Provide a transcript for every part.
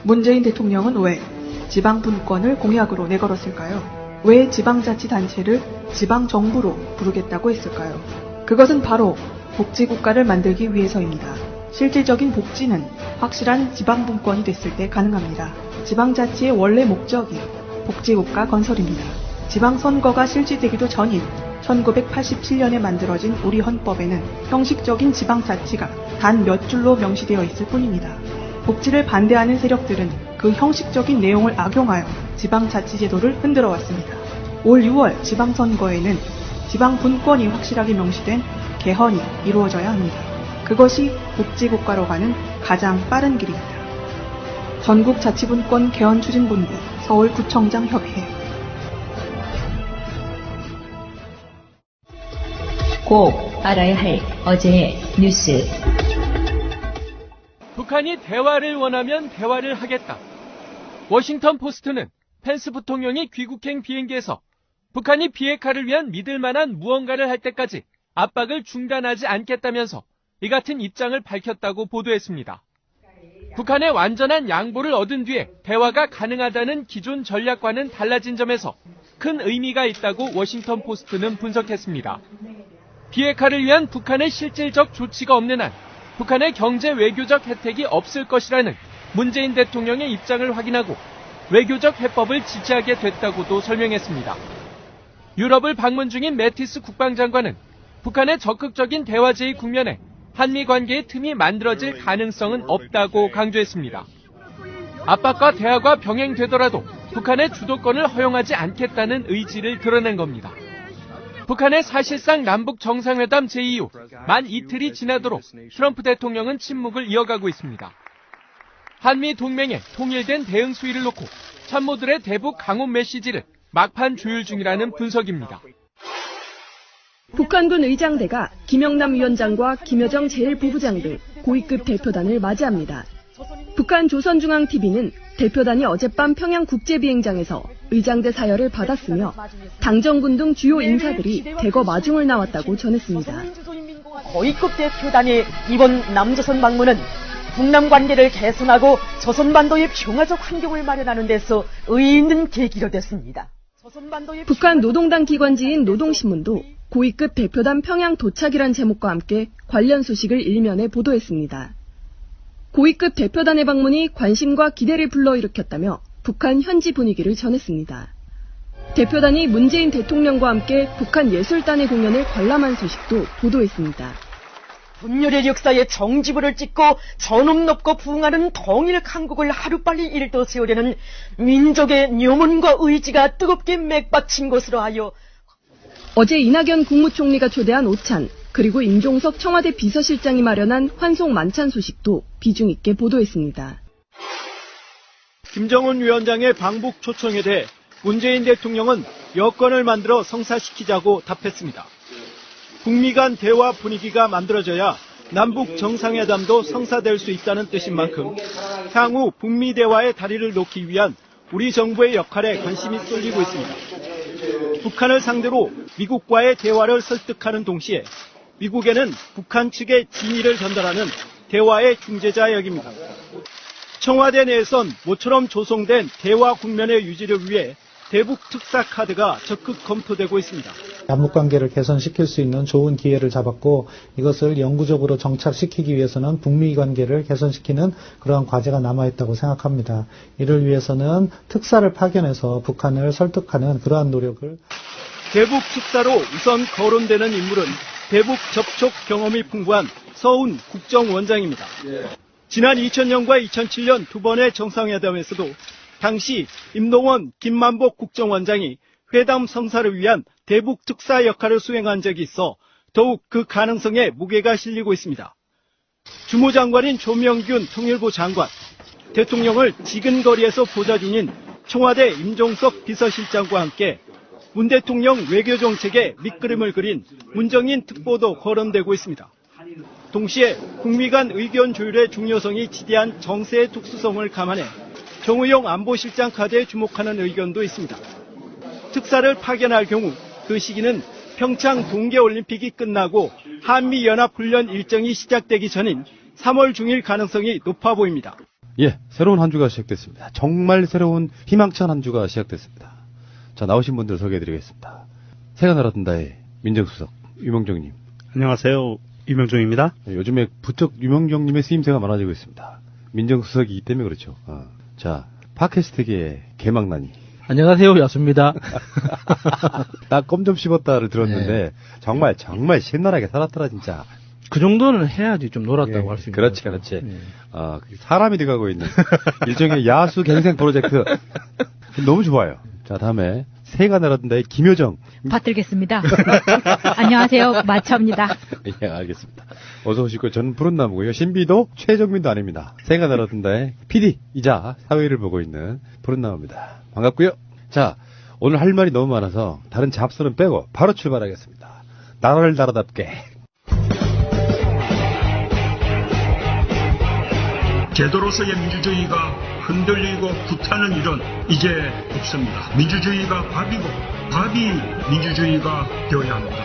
문재인 대통령은 왜 지방분권을 공약으로 내걸었을까요? 왜 지방자치단체를 지방정부로 부르겠다고 했을까요? 그것은 바로 복지국가를 만들기 위해서입니다. 실질적인 복지는 확실한 지방분권이 됐을 때 가능합니다. 지방자치의 원래 목적이 복지국가 건설입니다. 지방선거가 실시되기도 전인 1987년에 만들어진 우리 헌법에는 형식적인 지방자치가 단 몇 줄로 명시되어 있을 뿐입니다. 복지를 반대하는 세력들은 그 형식적인 내용을 악용하여 지방자치제도를 흔들어 왔습니다. 올 6월 지방선거에는 지방분권이 확실하게 명시된 개헌이 이루어져야 합니다. 그것이 복지국가로 가는 가장 빠른 길입니다. 전국자치분권 개헌추진본부 서울구청장협회 꼭 알아야 할 어제의 뉴스. 북한이 대화를 원하면 대화를 하겠다. 워싱턴 포스트는 펜스 부통령이 귀국행 비행기에서 북한이 비핵화를 위한 믿을 만한 무언가를 할 때까지 압박을 중단하지 않겠다면서 이 같은 입장을 밝혔다고 보도했습니다. 북한의 완전한 양보를 얻은 뒤에 대화가 가능하다는 기존 전략과는 달라진 점에서 큰 의미가 있다고 워싱턴 포스트는 분석했습니다. 비핵화를 위한 북한의 실질적 조치가 없는 한 북한의 경제 외교적 혜택이 없을 것이라는 문재인 대통령의 입장을 확인하고 외교적 해법을 지지하게 됐다고도 설명했습니다. 유럽을 방문 중인 매티스 국방장관은 북한의 적극적인 대화 제의 국면에 한미 관계의 틈이 만들어질 가능성은 없다고 강조했습니다. 압박과 대화가 병행되더라도 북한의 주도권을 허용하지 않겠다는 의지를 드러낸 겁니다. 북한의 사실상 남북 정상회담 제의 이후 만 이틀이 지나도록 트럼프 대통령은 침묵을 이어가고 있습니다. 한미 동맹의 통일된 대응 수위를 놓고 참모들의 대북 강원 메시지를 막판 조율 중이라는 분석입니다. 북한군 의장대가 김영남 위원장과 김여정 제1부부장 등 고위급 대표단을 맞이합니다. 북한 조선중앙TV는 대표단이 어젯밤 평양국제비행장에서 의장대 사열을 받았으며 당정군 등 주요 인사들이 대거 마중을 나왔다고 전했습니다. 고위급 대표단의 이번 남조선 방문은 북남 관계를 개선하고 조선반도의 평화적 환경을 마련하는 데서 의의 있는 계기로 됐습니다. 북한 노동당 기관지인 노동신문도 고위급 대표단 평양 도착이란 제목과 함께 관련 소식을 일면에 보도했습니다. 고위급 대표단의 방문이 관심과 기대를 불러일으켰다며 북한 현지 분위기를 전했습니다. 대표단이 문재인 대통령과 함께 북한 예술단의 공연을 관람한 소식도 보도했습니다. 분열의 역사에 정지부를 찍고 전업 높고 부흥하는 통일 강국을 하루빨리 일도 세우려는 민족의 묘문과 의지가 뜨겁게 맥받친 것으로 하여 어제 이낙연 국무총리가 초대한 오찬, 그리고 임종석 청와대 비서실장이 마련한 환송 만찬 소식도 비중 있게 보도했습니다. 김정은 위원장의 방북 초청에 대해 문재인 대통령은 여건을 만들어 성사시키자고 답했습니다. 북미 간 대화 분위기가 만들어져야 남북 정상회담도 성사될 수 있다는 뜻인 만큼 향후 북미 대화의 다리를 놓기 위한 우리 정부의 역할에 관심이 쏠리고 있습니다. 북한을 상대로 미국과의 대화를 설득하는 동시에 미국에는 북한 측의 진의를 전달하는 대화의 중재자 역입니다. 청와대 내에선 모처럼 조성된 대화 국면의 유지를 위해 대북 특사 카드가 적극 검토되고 있습니다. 남북관계를 개선시킬 수 있는 좋은 기회를 잡았고 이것을 영구적으로 정착시키기 위해서는 북미 관계를 개선시키는 그러한 과제가 남아있다고 생각합니다. 이를 위해서는 특사를 파견해서 북한을 설득하는 그러한 노력을 대북 특사로 우선 거론되는 인물은 대북 접촉 경험이 풍부한 서훈 국정원장입니다. 지난 2000년과 2007년 두 번의 정상회담에서도 당시 임동원, 김만복 국정원장이 회담 성사를 위한 대북 특사 역할을 수행한 적이 있어 더욱 그 가능성에 무게가 실리고 있습니다. 주무장관인 조명균 통일부 장관, 대통령을 지근거리에서 보좌 중인 청와대 임종석 비서실장과 함께 문 대통령 외교정책에 밑그림을 그린 문정인 특보도 거론되고 있습니다. 동시에 북미 간 의견 조율의 중요성이 지대한 정세의 특수성을 감안해 정의용 안보실장 카드에 주목하는 의견도 있습니다. 특사를 파견할 경우 그 시기는 평창 동계올림픽이 끝나고 한미연합훈련 일정이 시작되기 전인 3월 중일 가능성이 높아 보입니다. 예, 새로운 한 주가 시작됐습니다. 정말 새로운 희망찬 한 주가 시작됐습니다. 자, 나오신 분들 소개해드리겠습니다. 새가 날아든다의 민정수석 유명정님. 안녕하세요. 유명정입니다. 요즘에 부쩍 유명정님의 쓰임새가 많아지고 있습니다. 민정수석이기 때문에 그렇죠. 자, 팟캐스트계의 개망나니. 안녕하세요, 야수입니다. 딱 껌 좀 씹었다를 들었는데 네. 정말 신나게 살았더라 진짜. 그 정도는 해야지 좀 놀았다고 할 수 있는 그렇지, 거죠. 그렇지. 네. 사람이 돼가고 있는 일종의 야수 갱생 프로젝트. 너무 좋아요. 자, 다음에 새가 날아든다의 김효정. 받들겠습니다. 안녕하세요, 마차입니다. 예, 알겠습니다. 어서 오시고 저는 푸른나무고요. 신비도 최정민도 아닙니다. 새가 날아든다의 PD이자 사회를 보고 있는 푸른나무입니다. 반갑고요. 자, 오늘 할 말이 너무 많아서 다른 잡설은 빼고 바로 출발하겠습니다. 나라를 나라답게. 제도로서의 민주주의가 흔들리고 불타는 일은 이제 없습니다. 민주주의가 밥이고 밥이 민주주의가 되어야 합니다.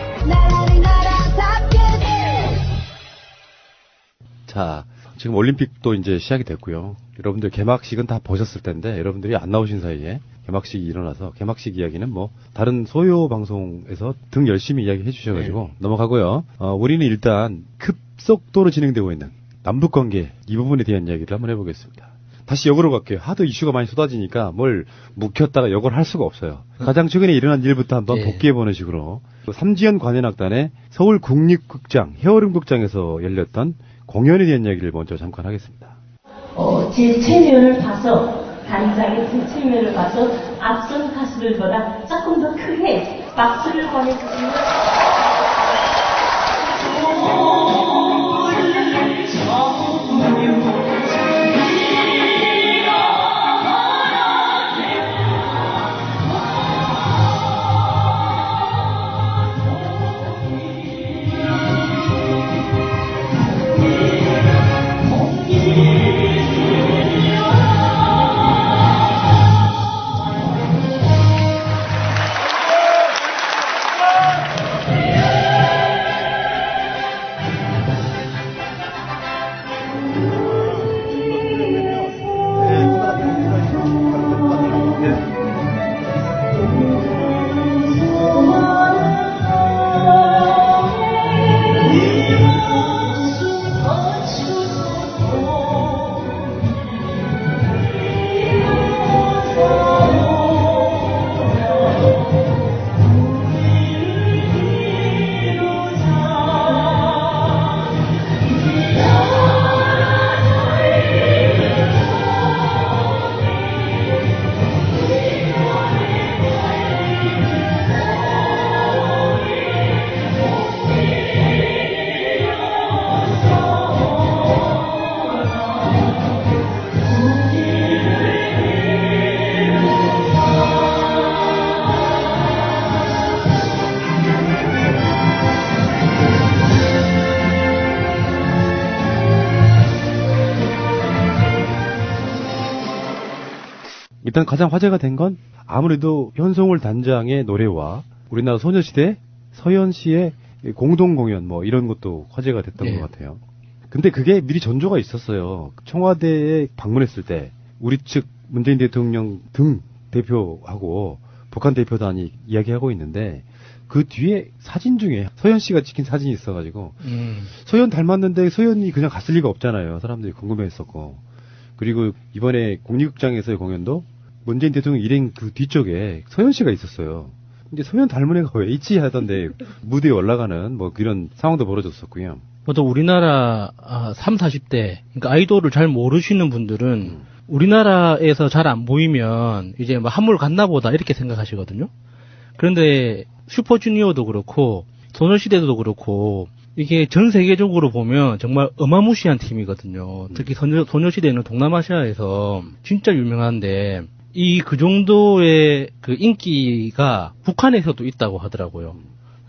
자, 지금 올림픽도 이제 시작이 됐고요. 여러분들 개막식은 다 보셨을 텐데 여러분들이 안 나오신 사이에 개막식이 일어나서 개막식 이야기는 뭐 다른 소요 방송에서 등 열심히 이야기해 주셔가지고 넘어가고요. 우리는 일단 급속도로 진행되고 있는 남북관계 이 부분에 대한 이야기를 한번 해보겠습니다. 다시 역으로 갈게요. 하도 이슈가 많이 쏟아지니까 뭘 묵혔다가 역을 할 수가 없어요. 가장 최근에 일어난 일부터 한번 복귀해보는 식으로 삼지연 관현악단의 서울국립극장 헤어림극장에서 열렸던 공연에 대한 이야기를 먼저 잠깐 하겠습니다. 제 체면을 봐서 단장의 제 체면을 봐서 앞선 가수들보다 조금 더 크게 박수를 보내주시면 일단 가장 화제가 된 건 아무래도 현송월 단장의 노래와 우리나라 소녀시대 서현 씨의 공동 공연 뭐 이런 것도 화제가 됐던 것 같아요. 근데 그게 미리 전조가 있었어요. 청와대에 방문했을 때 우리 측 문재인 대통령 등 대표하고 북한 대표단이 이야기하고 있는데 그 뒤에 사진 중에 서현 씨가 찍힌 사진이 있어가지고 서현 닮았는데 서현이 그냥 갔을 리가 없잖아요. 사람들이 궁금해했었고 그리고 이번에 국립극장에서의 공연도 문재인 대통령 일행 그 뒤쪽에 서현 씨가 있었어요. 근데 서현 닮은 애가 왜 있지 하던데 무대에 올라가는 뭐 그런 상황도 벌어졌었고요. 보통 우리나라 3, 40대 그러니까 아이돌을 잘 모르시는 분들은 우리나라에서 잘 안 보이면 이제 뭐 한물 갔나 보다 이렇게 생각하시거든요. 그런데 슈퍼주니어도 그렇고 소녀시대도 그렇고 이게 전 세계적으로 보면 정말 어마무시한 팀이거든요. 특히 소녀시대는 동남아시아에서 진짜 유명한데 그 정도의 그 인기가 북한에서도 있다고 하더라고요.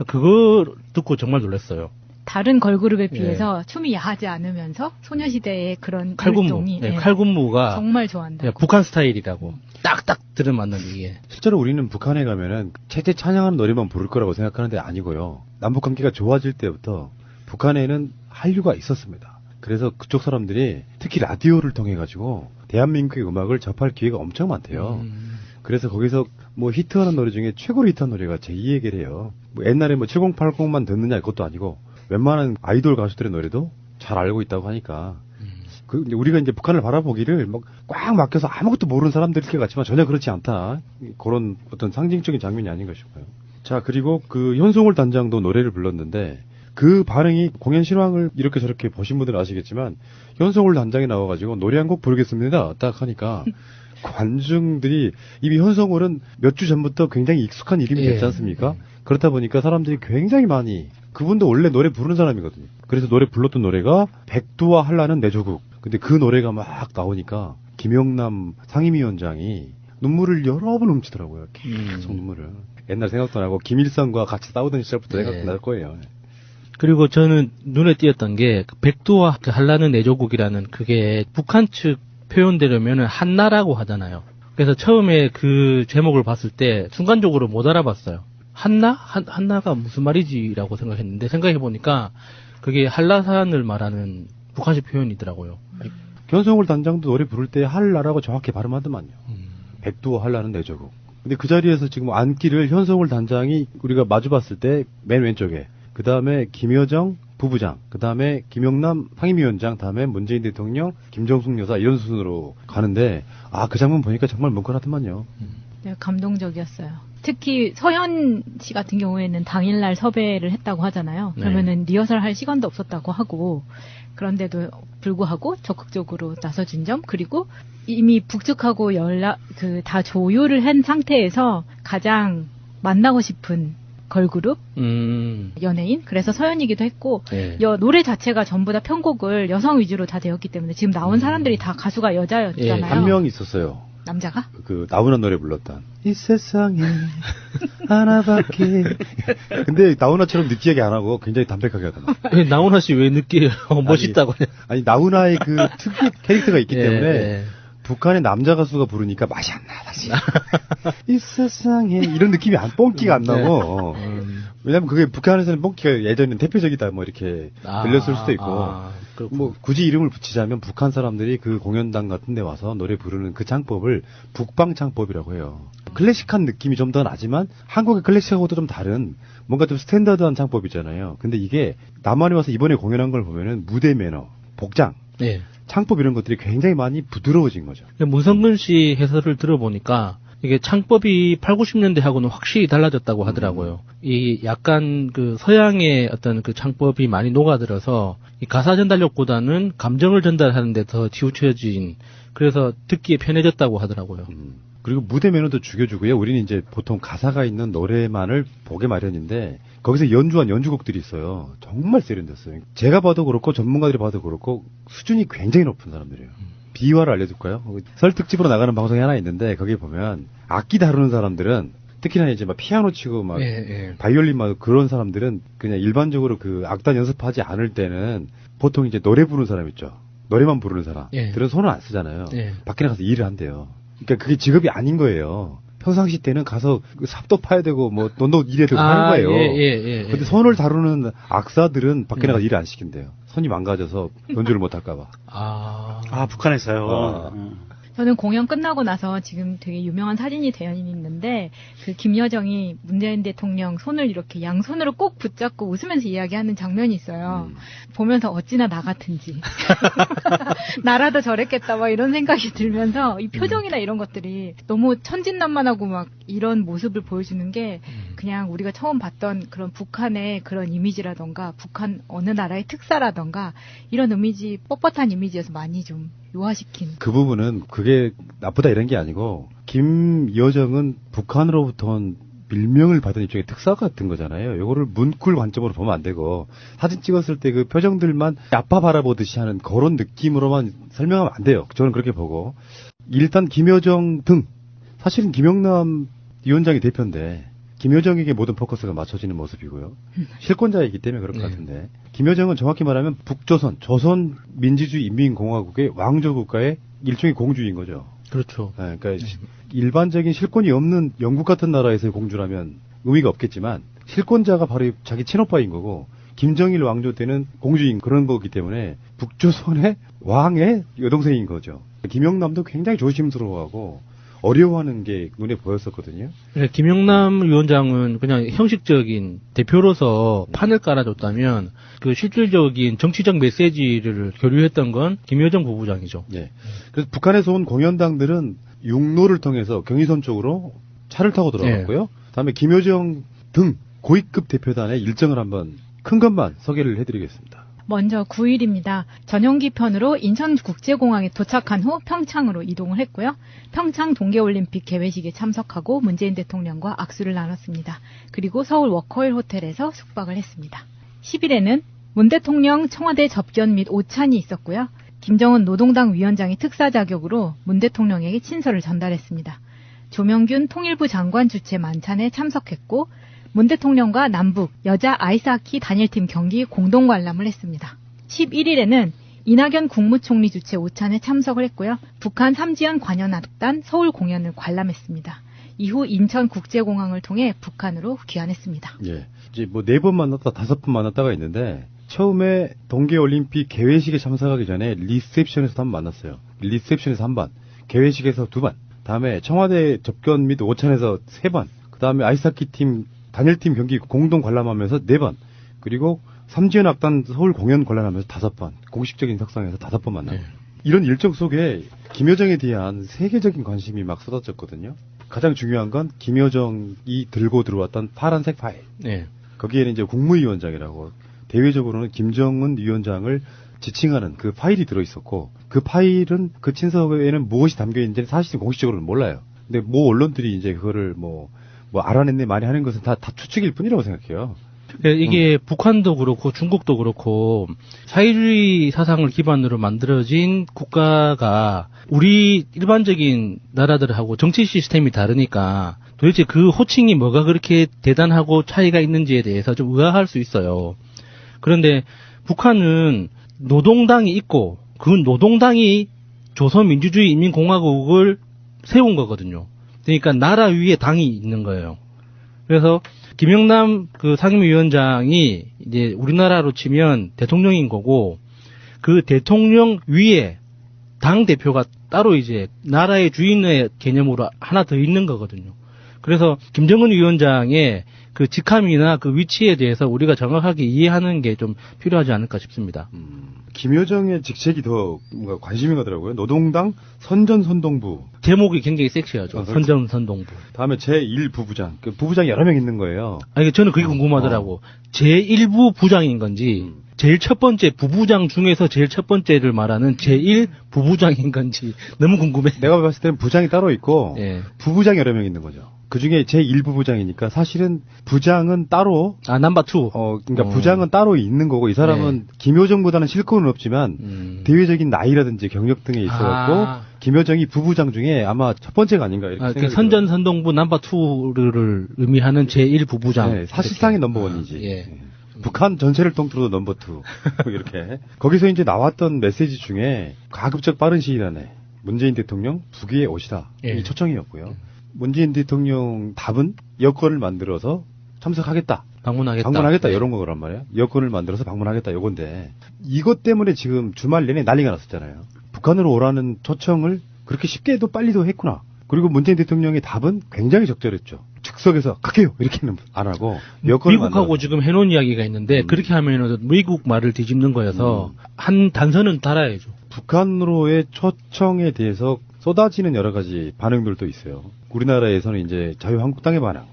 그걸 듣고 정말 놀랐어요. 다른 걸그룹에 비해서 춤이 야하지 않으면서 소녀시대의 그런 활동이 칼군무가 정말 좋아한다. 북한 스타일이라고 딱딱 들어맞는 이게. 실제로 우리는 북한에 가면은 채채 찬양하는 노래만 부를 거라고 생각하는데 아니고요. 남북 관계가 좋아질 때부터 북한에는 한류가 있었습니다. 그래서 그쪽 사람들이 특히 라디오를 통해 가지고 대한민국의 음악을 접할 기회가 엄청 많대요. 그래서 거기서 뭐 히트하는 노래 중에 최고로 히트한 노래가 제2의 계래요. 뭐 옛날에 뭐 7080만 듣느냐 이것도 아니고 웬만한 아이돌 가수들의 노래도 잘 알고 있다고 하니까 우리가 이제 북한을 바라보기를 막 꽉 막혀서 아무것도 모르는 사람들일 것 같지만 전혀 그렇지 않다. 그런 어떤 상징적인 장면이 아닌가 싶어요. 자, 그리고 그 현송월 단장도 노래를 불렀는데 그 반응이 공연 실황을 이렇게 저렇게 보신 분들은 아시겠지만 현송월 단장이 나와가지고 노래 한 곡 부르겠습니다. 딱 하니까 관중들이 이미 현송월은 몇 주 전부터 굉장히 익숙한 이름이 됐지 않습니까? 그렇다 보니까 사람들이 굉장히 많이 그분도 원래 노래 부르는 사람이거든요. 그래서 노래 불렀던 노래가 백두와 한라는 내 조국. 근데 그 노래가 막 나오니까 김영남 상임위원장이 눈물을 여러 번 훔치더라고요. 계속 눈물을. 옛날 생각도 나고 김일성과 같이 싸우던 시절부터 생각날 거예요. 그리고 저는 눈에 띄었던 게 백두와 한라는 내 조국이라는 그게 북한 측 표현되려면은 한나라고 하잖아요. 그래서 처음에 그 제목을 봤을 때 순간적으로 못 알아봤어요. 한나가 무슨 말이지라고 생각했는데 생각해보니까 그게 한라산을 말하는 북한식 표현이더라고요. 현송월 단장도 노래 부를 때 한라라고 정확히 발음하더만요. 백두와 한라는 내 조국. 근데 그 자리에서 지금 앉기를 현송월 단장이 우리가 마주봤을 때 맨 왼쪽에 그 다음에 김여정 부부장, 그 다음에 김영남 상임위원장, 다음에 문재인 대통령, 김정숙 여사 이런 순으로 가는데 그 장면 보니까 정말 뭉클하더만요. 네, 감동적이었어요. 특히 서현 씨 같은 경우에는 당일날 섭외를 했다고 하잖아요. 그러면은 리허설 할 시간도 없었다고 하고 그런데도 불구하고 적극적으로 나서준 점 그리고 이미 북측하고 다 조율을 한 상태에서 가장 만나고 싶은 걸그룹 연예인 그래서 서현이기도 했고 노래 자체가 전부 다 편곡을 여성 위주로 다 되었기 때문에 지금 나온 사람들이 다 가수가 여자였잖아요. 한 명 있었어요. 남자가? 그 나훈아 노래 불렀던 이 세상에 하나밖에. 근데 나훈아처럼 느끼하게 안 하고 굉장히 담백하게 하더만. 나훈아 씨 왜 느끼해요? 멋있다고. 아니 나훈아의 그 특유 캐릭터가 있기 때문에 북한의 남자 가수가 부르니까 맛이 안 나, 다시. 이 세상에 이런 느낌이 뽕기가 안 나고. 왜냐면 그게 북한에서는 뽕기가 예전엔 대표적이다 뭐 이렇게 들렸을 수도 있고. 뭐 굳이 이름을 붙이자면 북한 사람들이 그 공연당 같은 데 와서 노래 부르는 그 창법을 북방 창법이라고 해요. 클래식한 느낌이 좀 더 나지만 한국의 클래식하고도 좀 다른 뭔가 좀 스탠다드한 창법이잖아요. 근데 이게 남한에 와서 이번에 공연한 걸 보면은 무대 매너, 복장, 창법 이런 것들이 굉장히 많이 부드러워진 거죠. 문성근 씨 해설을 들어보니까 이게 창법이 8, 90년대하고는 확실히 달라졌다고 하더라고요. 이 약간 그 서양의 어떤 그 창법이 많이 녹아들어서 이 가사 전달력보다는 감정을 전달하는 데 더 치우쳐진 그래서 듣기에 편해졌다고 하더라고요. 그리고 무대 매너도 죽여주고요. 우리는 이제 보통 가사가 있는 노래만을 보게 마련인데 거기서 연주한 연주곡들이 있어요. 정말 세련됐어요. 제가 봐도 그렇고 전문가들이 봐도 그렇고 수준이 굉장히 높은 사람들이에요. 비화를 알려줄까요? 설 특집으로 나가는 방송이 하나 있는데 거기 보면 악기 다루는 사람들은 특히나 이제 막 피아노 치고 막 바이올린 막 그런 사람들은 그냥 일반적으로 그 악단 연습하지 않을 때는 보통 이제 노래 부르는 사람 있죠. 노래만 부르는 사람들은 손을 안 쓰잖아요. 밖에 나가서 일을 한대요. 그러니까 그게 직업이 아닌 거예요. 평상시 때는 가서 삽도 파야 되고 뭐 돈도 일해야 되고 하는 거예요. 근데 손을 다루는 악사들은 밖에 나가서 일을 안 시킨대요. 손이 망가져서 연주를 못 할까 봐. 북한에서요. 저는 공연 끝나고 나서 지금 되게 유명한 사진이 있는데 그 김여정이 문재인 대통령 손을 이렇게 양손으로 꼭 붙잡고 웃으면서 이야기하는 장면이 있어요. 보면서 어찌나 나 같은지 나라도 저랬겠다 막 이런 생각이 들면서 이 표정이나 이런 것들이 너무 천진난만하고 막 이런 모습을 보여주는 게 그냥 우리가 처음 봤던 그런 북한의 그런 이미지라던가 북한 어느 나라의 특사라던가 이런 이미지 뻣뻣한 이미지여서 많이 좀 요화시킨. 그 부분은 그게 나쁘다 이런 게 아니고 김여정은 북한으로부터 밀명을 받은 입장의 특사 같은 거잖아요. 요거를 문쿨 관점으로 보면 안 되고 사진 찍었을 때 그 표정들만 아빠 바라보듯이 하는 그런 느낌으로만 설명하면 안 돼요. 저는 그렇게 보고 일단 김여정 등 사실은 김영남 위원장이 대표인데 김여정에게 모든 포커스가 맞춰지는 모습이고요. 실권자이기 때문에 그럴 것 같은데 김여정은 정확히 말하면 북조선, 조선 민주주의 인민공화국의 왕조 국가의 일종의 공주인 거죠. 그렇죠. 그러니까 일반적인 실권이 없는 영국 같은 나라에서의 공주라면 의미가 없겠지만 실권자가 바로 자기 친오빠인 거고 김정일 왕조 때는 공주인 그런 거기 때문에 북조선의 왕의 여동생인 거죠. 김영남도 굉장히 조심스러워하고 어려워하는 게 눈에 보였었거든요. 네, 김영남 위원장은 그냥 형식적인 대표로서 판을 깔아줬다면 그 실질적인 정치적 메시지를 교류했던 건 김여정 부부장이죠. 예. 그래서 북한에서 온 공연당들은 육로를 통해서 경의선 쪽으로 차를 타고 들어갔고요. 그다음에 김여정 등 고위급 대표단의 일정을 한번 큰 것만 소개를 해드리겠습니다. 먼저 9일입니다. 전용기 편으로 인천국제공항에 도착한 후 평창으로 이동을 했고요. 평창 동계올림픽 개회식에 참석하고 문재인 대통령과 악수를 나눴습니다. 그리고 서울 워커힐 호텔에서 숙박을 했습니다. 10일에는 문 대통령 청와대 접견 및 오찬이 있었고요. 김정은 노동당 위원장이 특사 자격으로 문 대통령에게 친서를 전달했습니다. 조명균 통일부 장관 주최 만찬에 참석했고 문 대통령과 남북 여자 아이스하키 단일팀 경기 공동 관람을 했습니다. 11일에는 이낙연 국무총리 주최 오찬에 참석을 했고요. 북한 삼지연 관현악단 서울 공연을 관람했습니다. 이후 인천국제공항을 통해 북한으로 귀환했습니다. 예. 이제 뭐 4번 만났다 5번 만났다가 있는데 처음에 동계올림픽 개회식에 참석하기 전에 리셉션에서 한 번 만났어요. 리셉션에서 한 번, 개회식에서 2번, 다음에 청와대 접견 및 오찬에서 3번, 그 다음에 아이스하키 팀 단일팀 경기 공동 관람하면서 4번, 그리고 삼지연 악단 서울 공연 관람하면서 5번, 공식적인 석상에서 5번 만나요. 이런 일정 속에 김여정에 대한 세계적인 관심이 막 쏟아졌거든요. 가장 중요한 건 김여정이 들고 들어왔던 파란색 파일. 거기에는 이제 국무위원장이라고 대외적으로는 김정은 위원장을 지칭하는 그 파일이 들어있었고, 그 파일은 그 친서에는 무엇이 담겨있는지는 사실 공식적으로는 몰라요. 근데 모 언론들이 이제 그거를 뭐 알아냈네 많이 하는 것은 다 추측일 뿐이라고 생각해요. 이게 북한도 그렇고 중국도 그렇고 사회주의 사상을 기반으로 만들어진 국가가 우리 일반적인 나라들하고 정치 시스템이 다르니까 도대체 그 호칭이 뭐가 그렇게 대단하고 차이가 있는지에 대해서 좀 의아할 수 있어요. 그런데 북한은 노동당이 있고 그 노동당이 조선민주주의인민공화국을 세운 거거든요. 그러니까 나라 위에 당이 있는 거예요. 그래서 김영남 그 상임위원장이 이제 우리나라로 치면 대통령인 거고 그 대통령 위에 당 대표가 따로 이제 나라의 주인의 개념으로 하나 더 있는 거거든요. 그래서 김정은 위원장의 그 직함이나 그 위치에 대해서 우리가 정확하게 이해하는 게 좀 필요하지 않을까 싶습니다. 김여정의 직책이 더 뭔가 관심이 가더라고요. 노동당 선전선동부. 제목이 굉장히 섹시하죠. 선전선동부. 다음에 제1부부장. 그 부부장이 여러 명 있는 거예요. 아니, 저는 그게 궁금하더라고. 제1부 부장인 건지, 제일 첫 번째 부부장 중에서 제일 첫 번째를 말하는 제1부부장인 건지 너무 궁금해. 내가 봤을 때는 부장이 따로 있고, 부부장이 여러 명 있는 거죠. 그 중에 제1부부장이니까 사실은 부장은 따로. 넘버2. 그러니까 부장은 따로 있는 거고, 이 사람은 김여정보다는 실권은 없지만, 대외적인 나이라든지 경력 등에 있어갖고, 김여정이 부부장 중에 아마 첫 번째가 아닌가, 이렇게 생각이 들어요. 선전선동부 넘버2를 의미하는 제1부부장. 네, 사실상의 넘버1이지. 북한 전체를 통틀어도 넘버2. 이렇게. 거기서 이제 나왔던 메시지 중에 가급적 빠른 시일 안에 문재인 대통령 북위에 오시라. 이 초청이었고요. 문재인 대통령 답은 여권을 만들어서 참석하겠다. 방문하겠다. 이런 거란 말이에요. 여권을 만들어서 방문하겠다. 요건데 이것 때문에 지금 주말 내내 난리가 났었잖아요. 북한으로 오라는 초청을 그렇게 쉽게도 빨리도 했구나. 그리고 문재인 대통령의 답은 굉장히 적절했죠. 즉석에서 갈게요. 이렇게는 안 하고 여권을 미국하고 만들어서. 지금 해놓은 이야기가 있는데 그렇게 하면은 미국 말을 뒤집는 거여서 한 단서는 달아야죠. 북한으로의 초청에 대해서 쏟아지는 여러 가지 반응들도 있어요. 우리나라에서는 이제 자유한국당의 반응,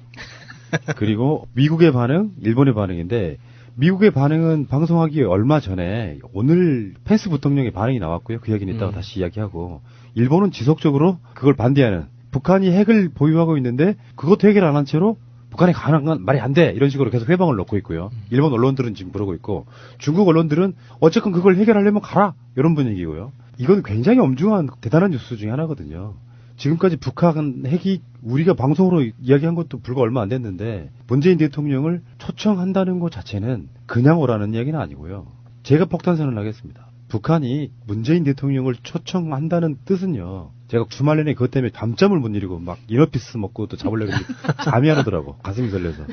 그리고 미국의 반응, 일본의 반응인데 미국의 반응은 방송하기 얼마 전에 오늘 펜스 부통령의 반응이 나왔고요. 그 얘기는 이따가 다시 이야기하고 일본은 지속적으로 그걸 반대하는 북한이 핵을 보유하고 있는데 그것도 해결 안 한 채로 북한이 가능한 건 말이 안 돼. 이런 식으로 계속 회방을 넣고 있고요. 일본 언론들은 지금 그러고 있고 중국 언론들은 어쨌건 그걸 해결하려면 가라. 이런 분위기고요. 이건 굉장히 엄중한 대단한 뉴스 중에 하나거든요. 지금까지 북한 핵이 우리가 방송으로 이야기한 것도 불과 얼마 안 됐는데 문재인 대통령을 초청한다는 것 자체는 그냥 오라는 이야기는 아니고요. 제가 폭탄 선언하겠습니다. 북한이 문재인 대통령을 초청한다는 뜻은요. 제가 주말 내내 그것 때문에 밤잠을 못 이루고 막 이너피스 먹고 또 자보려고 했는데 잠이 안 오더라고. 가슴이 설레서.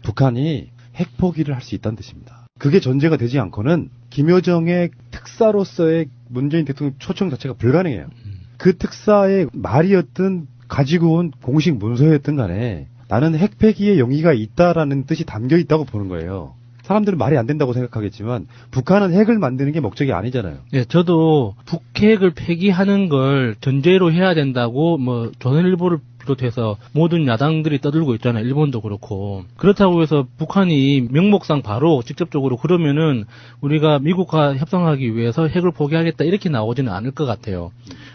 북한이 핵 포기를 할 수 있다는 뜻입니다. 그게 전제가 되지 않고는 김여정의 특사로서의 문재인 대통령 초청 자체가 불가능해요. 그 특사의 말이었든 가지고 온 공식 문서였든 간에 나는 핵폐기의 용의가 있다라는 뜻이 담겨 있다고 보는 거예요. 사람들은 말이 안 된다고 생각하겠지만 북한은 핵을 만드는 게 목적이 아니잖아요. 예, 저도 북핵을 폐기하는 걸 전제로 해야 된다고 뭐 조선일보를 비롯해서 모든 야당들이 떠들고 있잖아요. 일본도 그렇고. 그렇다고 해서 북한이 명목상 바로 직접적으로 그러면은 우리가 미국과 협상하기 위해서 핵을 포기하겠다 이렇게 나오지는 않을 것 같아요.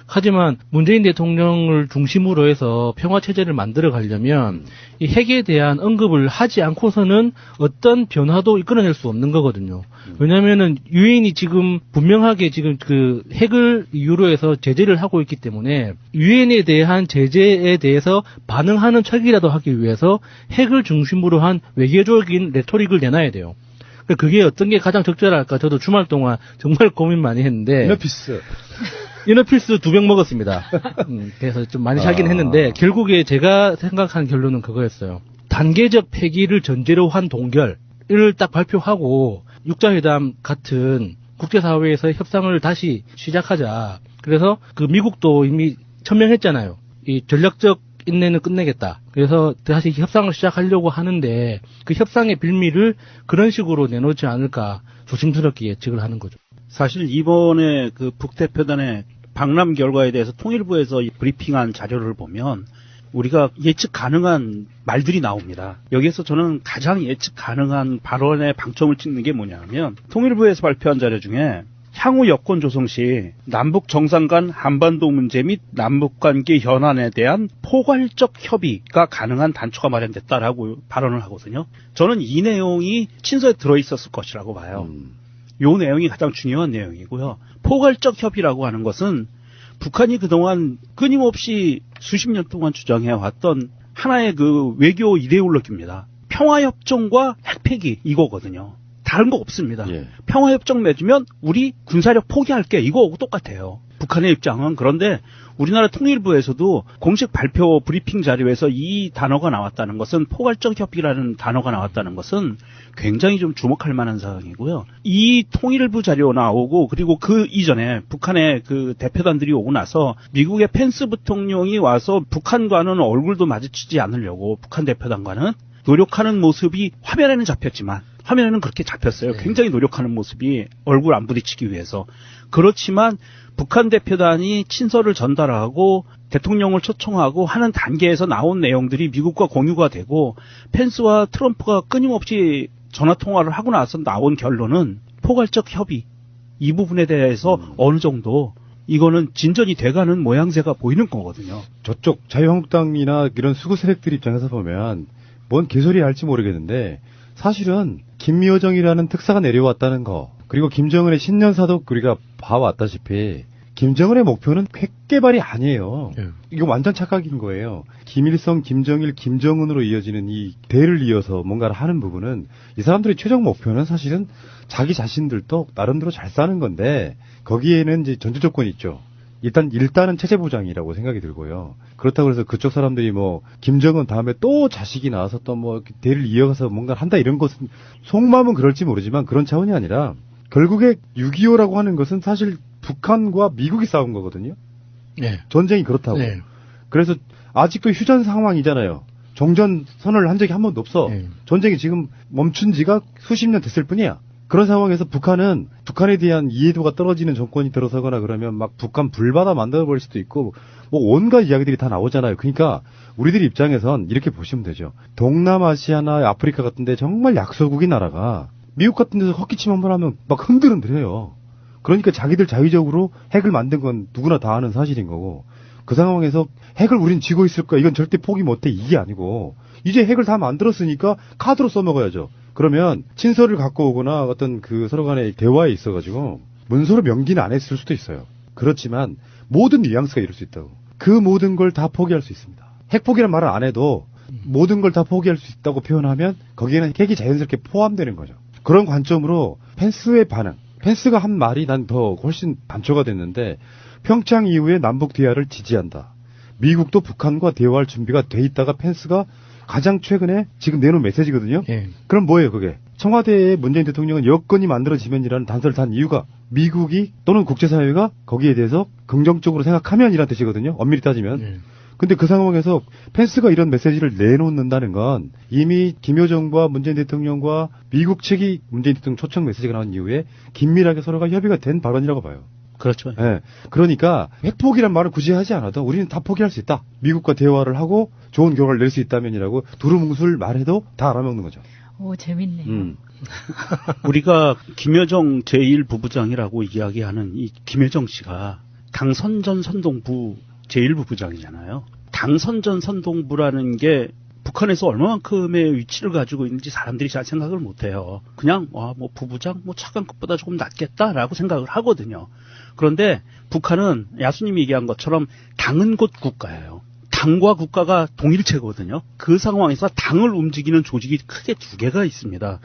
하지만 문재인 대통령을 중심으로 해서 평화체제를 만들어 가려면 이 핵에 대한 언급을 하지 않고서는 어떤 변화도 이끌어낼 수 없는 거거든요. 왜냐면은 유엔이 지금 분명하게 지금 그 핵을 이유로 해서 제재를 하고 있기 때문에 유엔에 대한 제재에 대해서 반응하는 척이라도 하기 위해서 핵을 중심으로 한 외교적인 레토릭을 내놔야 돼요. 그게 어떤 게 가장 적절할까? 저도 주말 동안 정말 고민 많이 했는데. 이너피스 2병 먹었습니다. 그래서 좀 많이 사긴 했는데 결국에 제가 생각한 결론은 그거였어요. 단계적 폐기를 전제로 한 동결을 딱 발표하고 육자회담 같은 국제사회에서 협상을 다시 시작하자. 그래서 그 미국도 이미 천명했잖아요. 이 전략적 인내는 끝내겠다. 그래서 다시 협상을 시작하려고 하는데 그 협상의 빌미를 그런 식으로 내놓지 않을까 조심스럽게 예측을 하는 거죠. 사실 이번에 그 북대표단의 방남 결과에 대해서 통일부에서 브리핑한 자료를 보면 우리가 예측 가능한 말들이 나옵니다. 여기에서 저는 가장 예측 가능한 발언의 방점을 찍는 게 뭐냐면 통일부에서 발표한 자료 중에 향후 여건 조성 시 남북 정상 간 한반도 문제 및 남북관계 현안에 대한 포괄적 협의가 가능한 단초가 마련됐다라고 발언을 하거든요. 저는 이 내용이 친서에 들어있었을 것이라고 봐요. 이 내용이 가장 중요한 내용이고요. 포괄적 협의라고 하는 것은 북한이 그동안 끊임없이 수십 년 동안 주장해왔던 하나의 그 외교 이데올로기입니다. 평화협정과 핵폐기 이거거든요. 다른 거 없습니다. 평화협정 맺으면 우리 군사력 포기할게 이거하고 똑같아요. 북한의 입장은. 그런데 우리나라 통일부에서도 공식 발표 브리핑 자료에서 이 단어가 나왔다는 것은 포괄적 협의라는 단어가 나왔다는 것은 굉장히 좀 주목할 만한 사항이고요. 이 통일부 자료 나오고 그리고 그 이전에 북한의 그 대표단들이 오고 나서 미국의 펜스 부통령이 와서 북한과는 얼굴도 마주치지 않으려고 북한 대표단과는 노력하는 모습이 화면에는 잡혔지만 화면에는 그렇게 잡혔어요. 굉장히 노력하는 모습이 얼굴 안 부딪히기 위해서. 그렇지만 북한 대표단이 친서를 전달하고 대통령을 초청하고 하는 단계에서 나온 내용들이 미국과 공유가 되고 펜스와 트럼프가 끊임없이 전화통화를 하고 나서 나온 결론은 포괄적 협의. 이 부분에 대해서 어느 정도 이거는 진전이 돼가는 모양새가 보이는 거거든요. 저쪽 자유한국당이나 이런 수구 세력들 입장에서 보면 뭔 개소리 할지 모르겠는데 사실은 김여정이라는 특사가 내려왔다는 거 그리고 김정은의 신년사도 우리가 봐왔다시피 김정은의 목표는 핵 개발이 아니에요. 이거 완전 착각인 거예요. 김일성, 김정일, 김정은으로 이어지는 이 대를 이어서 뭔가를 하는 부분은 이 사람들의 최종 목표는 사실은 자기 자신들도 나름대로 잘 사는 건데 거기에는 이제 전제 조건이 있죠. 일단은 체제 보장이라고 생각이 들고요. 그렇다고 해서 그쪽 사람들이 뭐 김정은 다음에 또 자식이 나와서 또 뭐 대를 이어가서 뭔가를 한다 이런 것은 속마음은 그럴지 모르지만 그런 차원이 아니라 결국에 6.25라고 하는 것은 사실 북한과 미국이 싸운 거거든요. 전쟁이 그렇다고. 그래서 아직도 휴전 상황이잖아요. 정전 선언을 한 적이 한 번도 없어. 전쟁이 지금 멈춘 지가 수십 년 됐을 뿐이야. 그런 상황에서 북한은 북한에 대한 이해도가 떨어지는 정권이 들어서거나 그러면 막 북한 불바다 만들어버릴 수도 있고 뭐 온갖 이야기들이 다 나오잖아요. 그러니까 우리들 입장에선 이렇게 보시면 되죠. 동남아시아나 아프리카 같은데 정말 약소국인 나라가 미국 같은 데서 헛기침 한번 하면 막 흔들흔들해요. 그러니까 자기들 자위적으로 핵을 만든 건 누구나 다 아는 사실인 거고 그 상황에서 핵을 우린 쥐고 있을 거야. 이건 절대 포기 못해. 이게 아니고 이제 핵을 다 만들었으니까 카드로 써먹어야죠. 그러면 친서를 갖고 오거나 어떤 그 서로 간의 대화에 있어가지고 문서로 명기는 안 했을 수도 있어요. 그렇지만 모든 뉘앙스가 이럴 수 있다고. 그 모든 걸 다 포기할 수 있습니다. 핵 포기란 말을 안 해도 모든 걸 다 포기할 수 있다고 표현하면 거기에는 핵이 자연스럽게 포함되는 거죠. 그런 관점으로 펜스의 반응. 펜스가 한 말이 난 더 훨씬 단초가 됐는데 평창 이후에 남북 대화를 지지한다. 미국도 북한과 대화할 준비가 돼 있다가 펜스가 가장 최근에 지금 내놓은 메시지거든요. 그럼 뭐예요 그게? 청와대의 문재인 대통령은 여건이 만들어지면이라는 단서를 단 이유가 미국이 또는 국제사회가 거기에 대해서 긍정적으로 생각하면이란 뜻이거든요. 엄밀히 따지면. 근데 그 상황에서 펜스가 이런 메시지를 내놓는다는 건 이미 김여정과 문재인 대통령과 미국 측이 문재인 대통령 초청 메시지가 나온 이후에 긴밀하게 서로가 협의가 된 발언이라고 봐요. 그렇죠. 예. 그러니까 핵포기란 말을 굳이 하지 않아도 우리는 다 포기할 수 있다. 미국과 대화를 하고 좋은 결과를 낼 수 있다면이라고 두루뭉술 말해도 다 알아먹는 거죠. 오, 재밌네요. 우리가 김여정 제1부부장이라고 이야기하는 이 김여정 씨가 당선전 선동부 제1부부장이잖아요. 당선전 선동부라는 게 북한에서 얼마만큼의 위치를 가지고 있는지 사람들이 잘 생각을 못해요. 그냥 뭐 부부장 차관급보다 조금 낫겠다라고 생각을 하거든요. 그런데 북한은 야수님이 얘기한 것처럼 당은 곧 국가예요. 당과 국가가 동일체거든요. 그 상황에서 당을 움직이는 조직이 크게 두 개가 있습니다.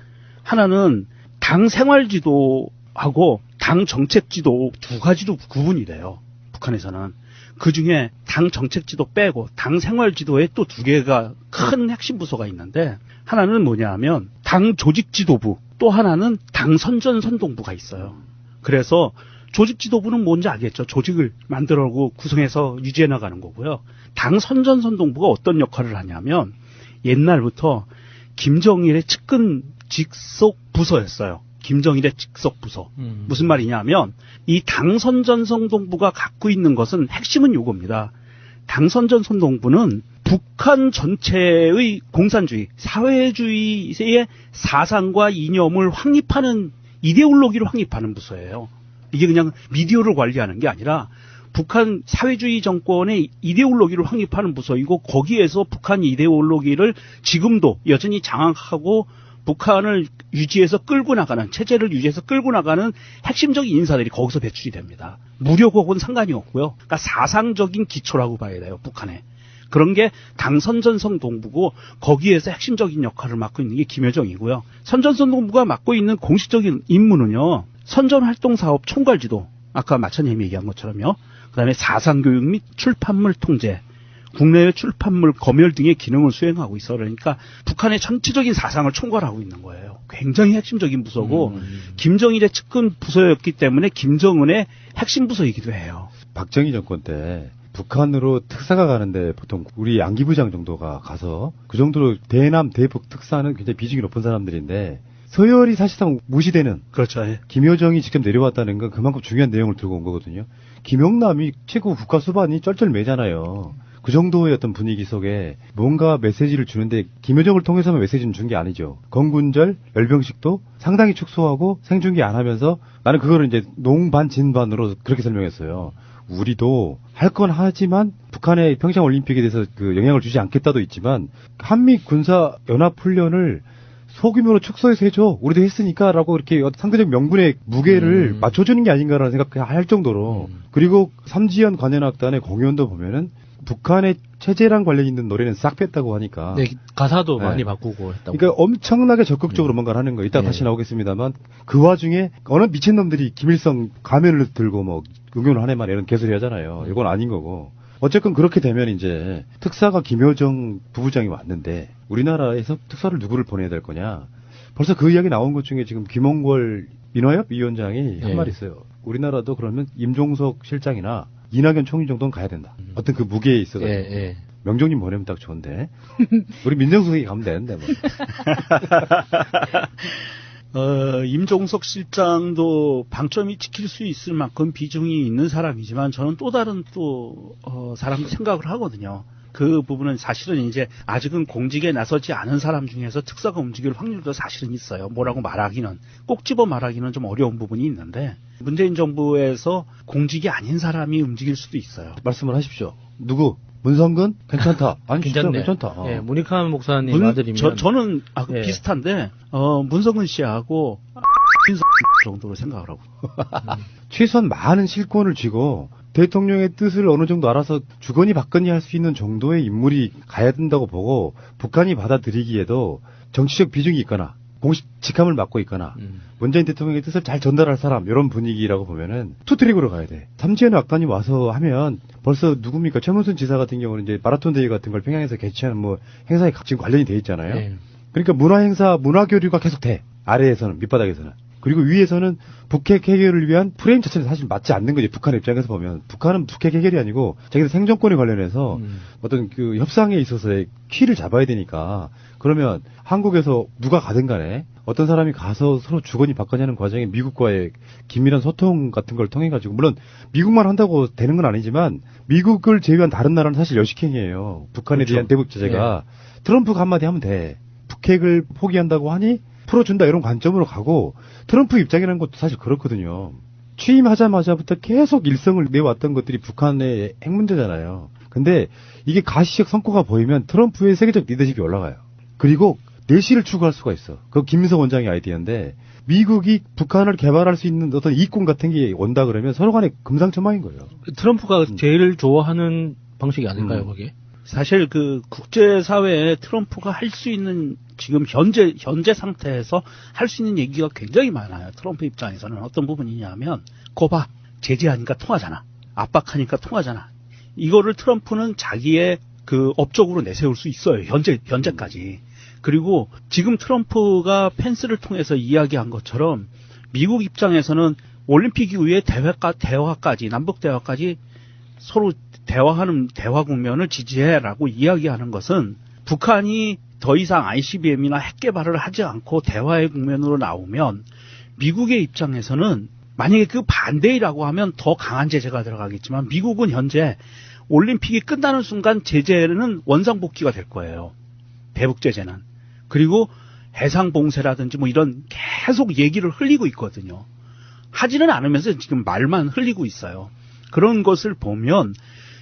하나는 당 생활지도하고 당 정책지도 두 가지로 구분이 돼요. 북한에서는. 그 중에 당 정책지도 빼고 당 생활지도에 또 두 개가 큰 핵심 부서가 있는데 하나는 뭐냐 하면 당 조직지도부, 또 하나는 당 선전선동부가 있어요. 그래서 조직지도부는 뭔지 알겠죠. 조직을 만들어고 구성해서 유지해 나가는 거고요. 당 선전선동부가 어떤 역할을 하냐면 옛날부터 김정일의 측근 직속 부서였어요. 김정일의 직속 부서. 무슨 말이냐 하면 이 당선전선동부가 갖고 있는 것은 핵심은 요겁니다. 당선전선동부는 북한 전체의 공산주의, 사회주의의 사상과 이념을 확립하는 이데올로기를 확립하는 부서예요. 이게 그냥 미디어를 관리하는 게 아니라 북한 사회주의 정권의 이데올로기를 확립하는 부서이고 거기에서 북한 이데올로기를 지금도 여전히 장악하고 북한을 유지해서 끌고 나가는, 체제를 유지해서 끌고 나가는 핵심적인 인사들이 거기서 배출이 됩니다. 무력하고는 상관이 없고요. 그러니까 사상적인 기초라고 봐야 돼요, 북한에. 그런 게 당선전선동부고 거기에서 핵심적인 역할을 맡고 있는 게 김여정이고요. 선전선동부가 맡고 있는 공식적인 임무는요. 선전활동사업 총괄지도, 아까 마천님이 얘기한 것처럼요. 그다음에 사상교육 및 출판물 통제, 국내외 출판물 검열 등의 기능을 수행하고 있어. 그러니까 북한의 전체적인 사상을 총괄하고 있는 거예요. 굉장히 핵심적인 부서고 김정일의 측근 부서였기 때문에 김정은의 핵심 부서이기도 해요. 박정희 정권 때 북한으로 특사가 가는데 보통 우리 양기부장 정도가 가서 그 정도로 대남 대북 특사는 굉장히 비중이 높은 사람들인데 서열이 사실상 무시되는. 그렇죠. 김여정이 직접 내려왔다는 건 그만큼 중요한 내용을 들고 온 거거든요. 김영남이 최고 국가수반이 쩔쩔매잖아요. 그 정도의 어떤 분위기 속에 뭔가 메시지를 주는데 김여정을 통해서만 메시지는 준 게 아니죠. 건군절, 열병식도 상당히 축소하고 생중계 안 하면서 나는 그거를 이제 농반 진반으로 그렇게 설명했어요. 우리도 할 건 하지만 북한의 평창올림픽에 대해서 그 영향을 주지 않겠다도 있지만 한미 군사 연합 훈련을 소규모로 축소해서 해줘. 우리도 했으니까 라고 이렇게 상대적 명분의 무게를 맞춰주는 게 아닌가라는 생각할 정도로. 그리고 삼지연 관현악단의 공연도 보면은 북한의 체제랑 관련 있는 노래는 싹 뺐다고 하니까. 네, 가사도 많이 바꾸고 했다고. 그러니까 엄청나게 적극적으로 뭔가를 하는 거. 이따 다시 나오겠습니다만 그 와중에 어느 미친놈들이 김일성 가면을 들고 뭐 응용을 하네 말 이런 개소리 하잖아요. 이건 아닌 거고. 어쨌건 그렇게 되면 이제 특사가 김여정 부부장이 왔는데 우리나라에서 특사를 누구를 보내야 될 거냐. 벌써 그 이야기 나온 것 중에 지금 김홍걸 민화협 위원장이 한 말 있어요. 우리나라도 그러면 임종석 실장이나 이낙연 총리 정도는 가야 된다. 어떤 그 무게에 있어가지고. 명정님 보내면 딱 좋은데. 우리 민정수석이 가면 되는데 뭐. 임종석 실장도 방점이 찍힐 수 있을 만큼 비중이 있는 사람이지만 저는 또 다른 사람도 생각을 하거든요. 그 부분은 사실은 이제 아직은 공직에 나서지 않은 사람 중에서 특사가 움직일 확률도 사실은 있어요. 뭐라고 말하기는, 꼭 집어 말하기는 좀 어려운 부분이 있는데 문재인 정부에서 공직이 아닌 사람이 움직일 수도 있어요. 말씀을 하십시오. 누구? 문성근? 괜찮다. 아니, 진짜 괜찮다. 예, 문익환 목사님 아들이면. 저는 비슷한데, 문성근 씨하고, 정도로 생각을 하고. 최소한 많은 실권을 쥐고, 대통령의 뜻을 어느 정도 알아서 주거니 받거니 할 수 있는 정도의 인물이 가야 된다고 보고, 북한이 받아들이기에도 정치적 비중이 있거나, 공식 직함을 맡고 있거나, 문재인 대통령의 뜻을 잘 전달할 사람, 이런 분위기라고 보면은, 투트랙으로 가야 돼. 삼지연 악단이 와서 하면, 벌써 누굽니까? 최문순 지사 같은 경우는 이제 마라톤 대회 같은 걸 평양에서 개최하는 뭐, 행사에 지금 관련이 돼 있잖아요. 그러니까 문화 행사, 문화 교류가 계속 돼. 아래에서는, 밑바닥에서는. 그리고 위에서는 북핵 해결을 위한 프레임 자체는 사실 맞지 않는 거지. 북한 입장에서 보면. 북한은 북핵 해결이 아니고 자기들 생존권에 관련해서 어떤 그 협상에 있어서의 키를 잡아야 되니까 그러면 한국에서 누가 가든 간에 어떤 사람이 가서 서로 주거니 받거니 하는 과정에 미국과의 긴밀한 소통 같은 걸 통해 가지고 물론 미국만 한다고 되는 건 아니지만 미국을 제외한 다른 나라는 사실 여식행위예요. 북한에 그렇죠. 대한 대북 제재가 트럼프가 한마디 하면 돼. 북핵을 포기한다고 하니 풀어준다 이런 관점으로 가고 트럼프 입장이라는 것도 사실 그렇거든요. 취임하자마자부터 계속 일성을 내왔던 것들이 북한의 핵 문제잖아요. 근데 이게 가시적 성과가 보이면 트럼프의 세계적 리더십이 올라가요. 그리고 내실을 추구할 수가 있어. 그거 김민석 원장의 아이디어인데 미국이 북한을 개발할 수 있는 어떤 이권 같은 게 온다 그러면 서로 간에 금상첨화인 거예요. 트럼프가 제일 좋아하는 방식이 아닐까요, 그게? 사실 그 국제사회에 트럼프가 할 수 있는 지금 현재 상태에서 할 수 있는 얘기가 굉장히 많아요. 트럼프 입장에서는 어떤 부분이냐면 거봐 제재하니까 통하잖아. 압박하니까 통하잖아. 이거를 트럼프는 자기의 그 업적으로 내세울 수 있어요. 현재까지. 그리고 지금 트럼프가 펜스를 통해서 이야기한 것처럼 미국 입장에서는 올림픽 이후에 대화까지 남북 대화까지 서로 대화하는 대화 국면을 지지해라고 이야기하는 것은 북한이 더 이상 ICBM이나 핵 개발을 하지 않고 대화의 국면으로 나오면 미국의 입장에서는 만약에 그 반대이라고 하면 더 강한 제재가 들어가겠지만 미국은 현재 올림픽이 끝나는 순간 제재는 원상복귀가 될 거예요. 대북 제재는. 그리고 해상봉쇄라든지 뭐 이런 계속 얘기를 흘리고 있거든요. 하지는 않으면서 지금 말만 흘리고 있어요. 그런 것을 보면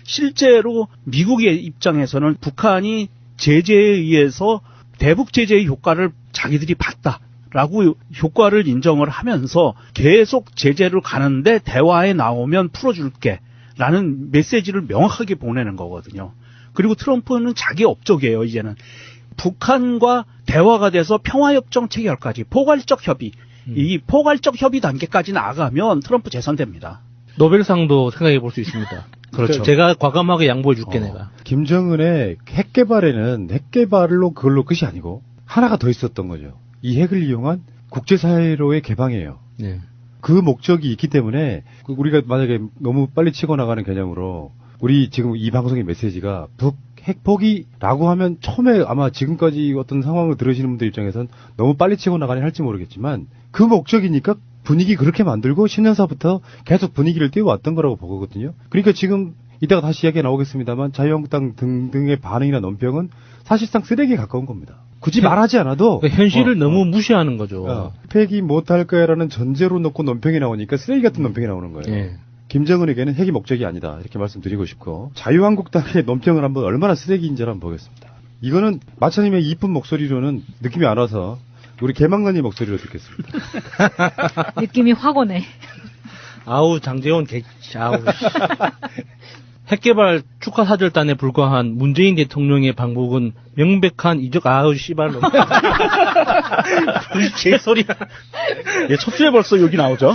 실제로 미국의 입장에서는 북한이 제재에 의해서 대북 제재의 효과를 자기들이 봤다라고 효과를 인정을 하면서 계속 제재를 가는데 대화에 나오면 풀어줄게라는 메시지를 명확하게 보내는 거거든요. 그리고 트럼프는 자기 업적이에요. 이제는 북한과 대화가 돼서 평화협정 체결까지 포괄적 협의, 이 포괄적 협의 단계까지 나가면 트럼프 재선됩니다. 노벨상도 생각해 볼 수 있습니다. 그렇죠. 제가 과감하게 양보해 줄게 내가. 김정은의 핵 개발에는 핵 개발로 그걸로 끝이 아니고 하나가 더 있었던 거죠. 이 핵을 이용한 국제사회로의 개방이에요. 네. 그 목적이 있기 때문에 우리가 만약에 너무 빨리 치고 나가는 개념으로 우리 지금 이 방송의 메시지가 북 핵 포기라고 하면 처음에 아마 지금까지 어떤 상황을 들으시는 분들 입장에선 너무 빨리 치고 나가니 할지 모르겠지만 그 목적이니까 분위기 그렇게 만들고 10년사부터 계속 분위기를 띄워왔던 거라고 보거든요. 그러니까 지금 이따가 다시 이야기가 나오겠습니다만 자유한국당 등등의 반응이나 논평은 사실상 쓰레기에 가까운 겁니다. 굳이 말하지 않아도 그러니까 현실을 너무 무시하는 거죠. 핵이 못할 거야라는 전제로 놓고 논평이 나오니까 쓰레기 같은 논평이 나오는 거예요. 예. 김정은에게는 핵이 목적이 아니다 이렇게 말씀드리고 싶고 자유한국당의 논평을 한번 얼마나 쓰레기인지를 한번 보겠습니다. 이거는 마차님의 이쁜 목소리로는 느낌이 안 와서 우리 개망관님 목소리로 듣겠습니다. 느낌이 확 오네. 아우 장제원 아우. 핵개발 축하 사절단에 불과한 문재인 대통령의 방북은 명백한 이적 아우 씨발로. 제 소리야. 예, 첫 주에 벌써 여기 나오죠.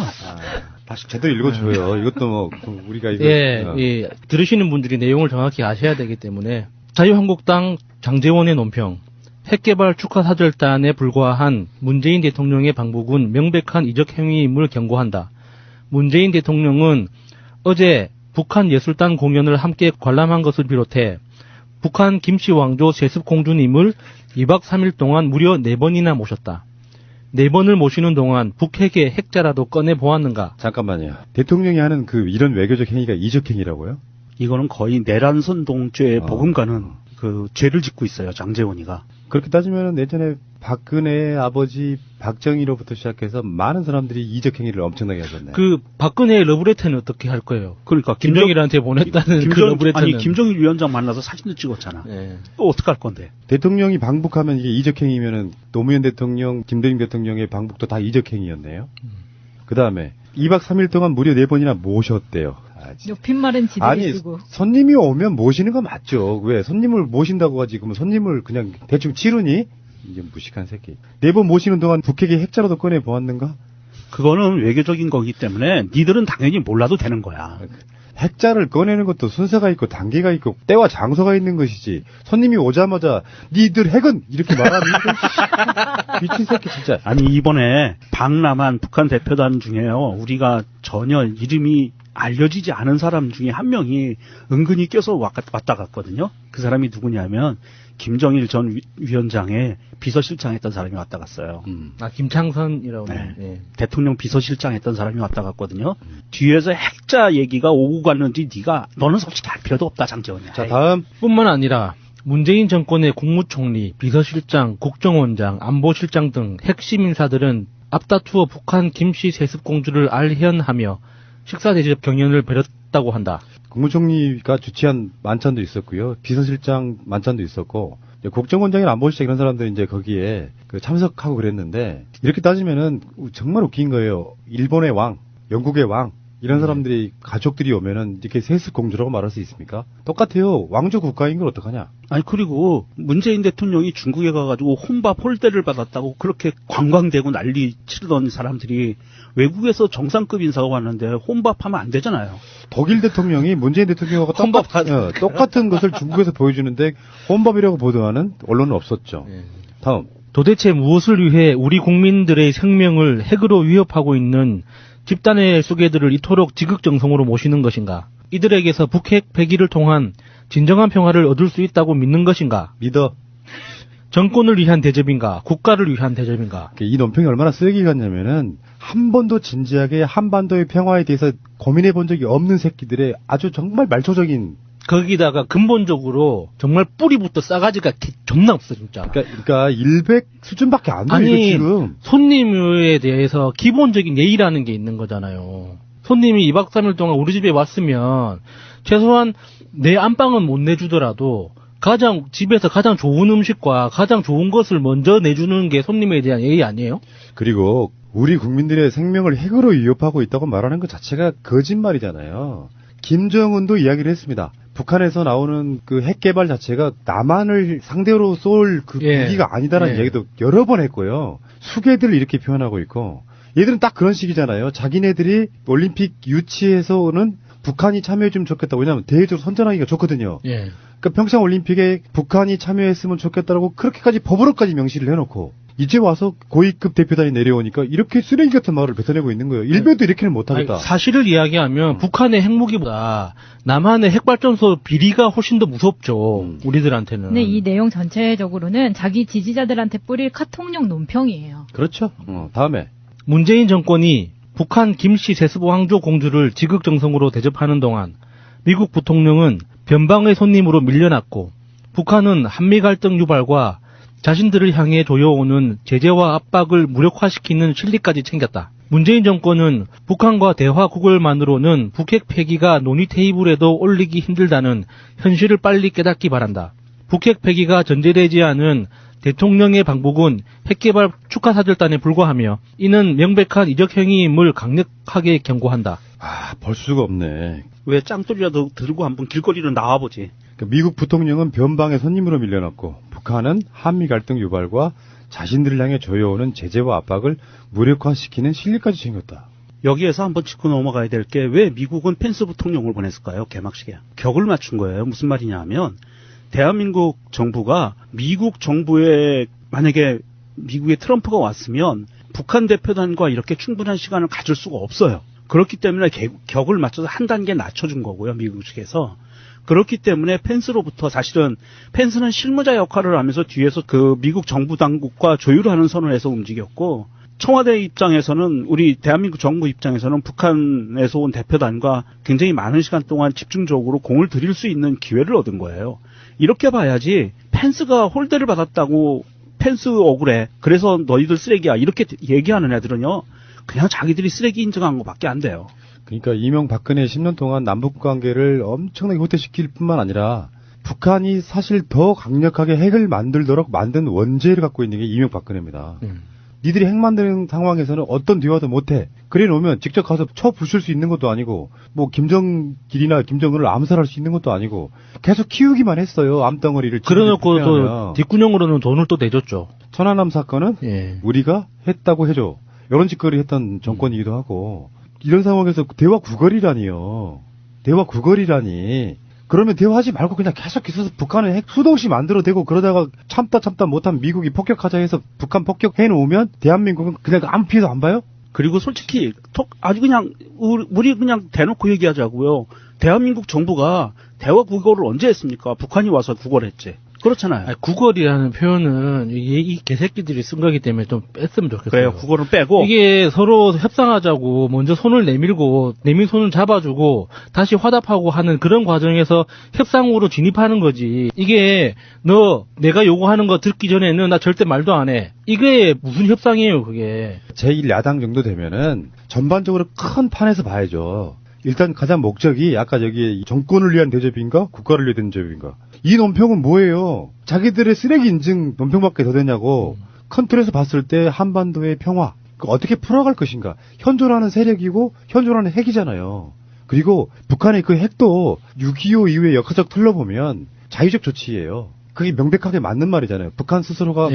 다시 제대로 읽어줘요. 이것도 뭐 우리가 이거 예, 들으시는 분들이 내용을 정확히 아셔야 되기 때문에 자유한국당 장제원의 논평. 핵개발 축하 사절단에 불과한 문재인 대통령의 방북은 명백한 이적 행위임을 경고한다. 문재인 대통령은 어제 북한 예술단 공연을 함께 관람한 것을 비롯해 북한 김씨 왕조 세습 공주님을 2박 3일 동안 무려 4번이나 모셨다. 4번을 모시는 동안 북핵의 핵자라도 꺼내 보았는가? 잠깐만요. 대통령이 하는 이런 외교적 행위가 이적 행위라고요? 이거는 거의 내란선동죄에 버금가는 그 죄를 짓고 있어요. 장제원이가. 그렇게 따지면 예전에 박근혜의 아버지 박정희로부터 시작해서 많은 사람들이 이적 행위를 엄청나게 하셨네요. 그 박근혜의 러브레터는 어떻게 할 거예요? 그러니까 김정일한테 보냈다는 그 러브레터는. 아니 김정일 위원장 만나서 사진도 찍었잖아. 네. 또 어떡할 건데? 대통령이 방북하면 이게 이적 행위면은 노무현 대통령, 김대중 대통령의 방북도 다 이적 행위였네요. 그 다음에 2박 3일 동안 무려 4번이나 모셨대요. 높임말은 지들이 아니, 쓰고. 손님이 오면 모시는 건 맞죠. 왜 손님을 모신다고 하지? 그러면 손님을 그냥 대충 치르니? 이게 무식한 새끼. 4번 모시는 동안 북핵의 핵자라도 꺼내 보았는가? 그거는 외교적인 거기 때문에 니들은 당연히 몰라도 되는 거야. 핵자를 꺼내는 것도 순서가 있고 단계가 있고 때와 장소가 있는 것이지. 손님이 오자마자 니들 핵은 이렇게 말하면 미친 새끼 진짜. 아니 이번에 박람한 북한 대표단 중에요. 우리가 전혀 이름이 알려지지 않은 사람 중에 한 명이 은근히 껴서 왔다 갔거든요. 그 사람이 누구냐면 김정일 전 위원장의 비서실장 했던 사람이 왔다 갔어요. 김창선이라고. 네. 네. 대통령 비서실장 했던 사람이 왔다 갔거든요. 뒤에서 핵자 얘기가 오고 갔는지 너는 솔직히 할 필요도 없다 장재원이야. 자 다음. 뿐만 아니라 문재인 정권의 국무총리, 비서실장, 국정원장, 안보실장 등 핵심 인사들은 앞다투어 북한 김씨 세습공주를 알현하며 식사 대접 경연을 벌였다고 한다. 국무총리가 주최한 만찬도 있었고요. 비서실장 만찬도 있었고, 국정원장이나 안보실장 이런 사람들이 이제 거기에 참석하고 그랬는데, 이렇게 따지면은 정말 웃긴 거예요. 일본의 왕, 영국의 왕, 이런 사람들이 가족들이 오면은 이렇게 세습공주라고 말할 수 있습니까? 똑같아요. 왕조 국가인 걸 어떡하냐? 아니 그리고 문재인 대통령이 중국에 가가지고 혼밥 홀대를 받았다고 그렇게 관광되고 난리 치르던 사람들이 외국에서 정상급 인사가 왔는데 혼밥하면 안 되잖아요. 독일 대통령이 문재인 대통령과 똑같은 것을 중국에서 보여주는데 혼밥이라고 보도하는 언론은 없었죠. 다음. 도대체 무엇을 위해 우리 국민들의 생명을 핵으로 위협하고 있는 집단의 수괴들을 이토록 지극정성으로 모시는 것인가? 이들에게서 북핵 폐기를 통한 진정한 평화를 얻을 수 있다고 믿는 것인가? 믿어. 정권을 위한 대접인가? 국가를 위한 대접인가? 이 논평이 얼마나 쓰레기 같냐면은 한 번도 진지하게 한반도의 평화에 대해서 고민해 본 적이 없는 새끼들의 아주 정말 말초적인. 거기다가 근본적으로 정말 뿌리부터 싸가지가 존나 없어 진짜. 그러니까 100 수준밖에 안 돼요. 아니 지금. 손님에 대해서 기본적인 예의라는 게 있는 거잖아요. 손님이 2박 3일 동안 우리 집에 왔으면 최소한 내 안방은 못 내주더라도 집에서 가장 좋은 음식과 가장 좋은 것을 먼저 내주는 게 손님에 대한 예의 아니에요? 그리고 우리 국민들의 생명을 핵으로 위협하고 있다고 말하는 것 자체가 거짓말이잖아요. 김정은도 이야기를 했습니다. 북한에서 나오는 그 핵 개발 자체가 남한을 상대로 쏠 그 무기가 아니다라는 이야기도 여러 번 했고요. 수괴들을 이렇게 표현하고 있고, 얘들은 딱 그런 식이잖아요. 자기네들이 올림픽 유치에서는 북한이 참여해주면 좋겠다. 왜냐하면 대외적으로 선전하기가 좋거든요. 그러니까 평창 올림픽에 북한이 참여했으면 좋겠다라고 그렇게까지 법으로까지 명시를 해놓고, 이제 와서 고위급 대표단이 내려오니까 이렇게 쓰레기 같은 말을 뱉어내고 있는 거예요. 일베도 이렇게는 못하겠다. 사실을 이야기하면 북한의 핵무기보다 남한의 핵발전소 비리가 훨씬 더 무섭죠. 우리들한테는. 근데 이 내용 전체적으로는 자기 지지자들한테 뿌릴 카톡용 논평이에요. 그렇죠. 다음에. 문재인 정권이 북한 김씨 세습 왕조 공주를 지극정성으로 대접하는 동안 미국 부통령은 변방의 손님으로 밀려났고, 북한은 한미 갈등 유발과 자신들을 향해 조여오는 제재와 압박을 무력화시키는 실리까지 챙겼다. 문재인 정권은 북한과 대화 구걸만으로는 북핵 폐기가 논의 테이블에도 올리기 힘들다는 현실을 빨리 깨닫기 바란다. 북핵 폐기가 전제되지 않은 대통령의 방북은 핵개발 축하사절단에 불과하며 이는 명백한 이적 행위임을 강력하게 경고한다. 볼 수가 없네. 왜 짱돌이라도 들고 한번 길거리로 나와보지. 미국 부통령은 변방의 손님으로 밀려났고, 북한은 한미 갈등 유발과 자신들을 향해 조여오는 제재와 압박을 무력화시키는 실리까지 챙겼다. 여기에서 한번 짚고 넘어가야 될 게, 왜 미국은 펜스 부통령을 보냈을까요? 개막식에. 격을 맞춘 거예요. 무슨 말이냐 하면, 대한민국 정부가 미국 정부에, 만약에 미국에 트럼프가 왔으면 북한 대표단과 이렇게 충분한 시간을 가질 수가 없어요. 그렇기 때문에 격을 맞춰서 한 단계 낮춰준 거고요. 미국 측에서. 그렇기 때문에 펜스로부터, 사실은 펜스는 실무자 역할을 하면서 뒤에서 그 미국 정부 당국과 조율하는 선언에서 움직였고, 청와대 입장에서는, 우리 대한민국 정부 입장에서는 북한에서 온 대표단과 굉장히 많은 시간 동안 집중적으로 공을 들일 수 있는 기회를 얻은 거예요. 이렇게 봐야지 펜스가 홀대를 받았다고 펜스 억울해, 그래서 너희들 쓰레기야, 이렇게 얘기하는 애들은요, 그냥 자기들이 쓰레기 인정한 것밖에 안 돼요. 그러니까 이명박근혜 10년 동안 남북관계를 엄청나게 후퇴시킬 뿐만 아니라 북한이 사실 더 강력하게 핵을 만들도록 만든 원죄를 갖고 있는 게 이명박근혜입니다. 니들이 핵 만드는 상황에서는 어떤 대화도 못해. 그래 놓으면 직접 가서 쳐 부술 수 있는 것도 아니고, 뭐 김정길이나 김정은을 암살할 수 있는 것도 아니고, 계속 키우기만 했어요. 암덩어리를. 그래놓고 또 뒷구녕으로는 돈을 또 내줬죠. 천안함 사건은 우리가 했다고 해줘. 이런 짓거리 했던 정권이기도 하고, 이런 상황에서 대화 구걸이라니요. 대화 구걸이라니. 그러면 대화하지 말고 그냥 계속 있어서 북한을 핵 수도 없이 만들어대고 그러다가 참다 못하면 미국이 폭격하자 해서 북한 폭격해 놓으면 대한민국은 그냥 아무 피해도 안 봐요? 그리고 솔직히 아주 그냥 우리 그냥 대놓고 얘기하자고요. 대한민국 정부가 대화 구걸을 언제 했습니까? 북한이 와서 구걸했지. 그렇잖아요. 아니, 구걸이라는 표현은 이 개새끼들이 쓴 거기 때문에 좀 뺐으면 좋겠어요. 그래요. 구걸은 빼고. 이게 서로 협상하자고 먼저 손을 내밀고 내민 손을 잡아주고 다시 화답하고 하는 그런 과정에서 협상으로 진입하는 거지. 이게 내가 요구하는 거 듣기 전에는 나 절대 말도 안 해. 이게 무슨 협상이에요, 그게. 제1야당 정도 되면은 전반적으로 큰 판에서 봐야죠. 일단 가장 목적이 아까 저기 정권을 위한 대접인가 국가를 위한 대접인가 이 논평은 뭐예요? 자기들의 쓰레기 인증 논평밖에 더 되냐고. 큰 틀에서 봤을 때 한반도의 평화 어떻게 풀어갈 것인가. 현존하는 세력이고 현존하는 핵이잖아요. 그리고 북한의 그 핵도 6.25 이후의 역사적 틀로 보면 자유적 조치예요. 그게 명백하게 맞는 말이잖아요. 북한 스스로가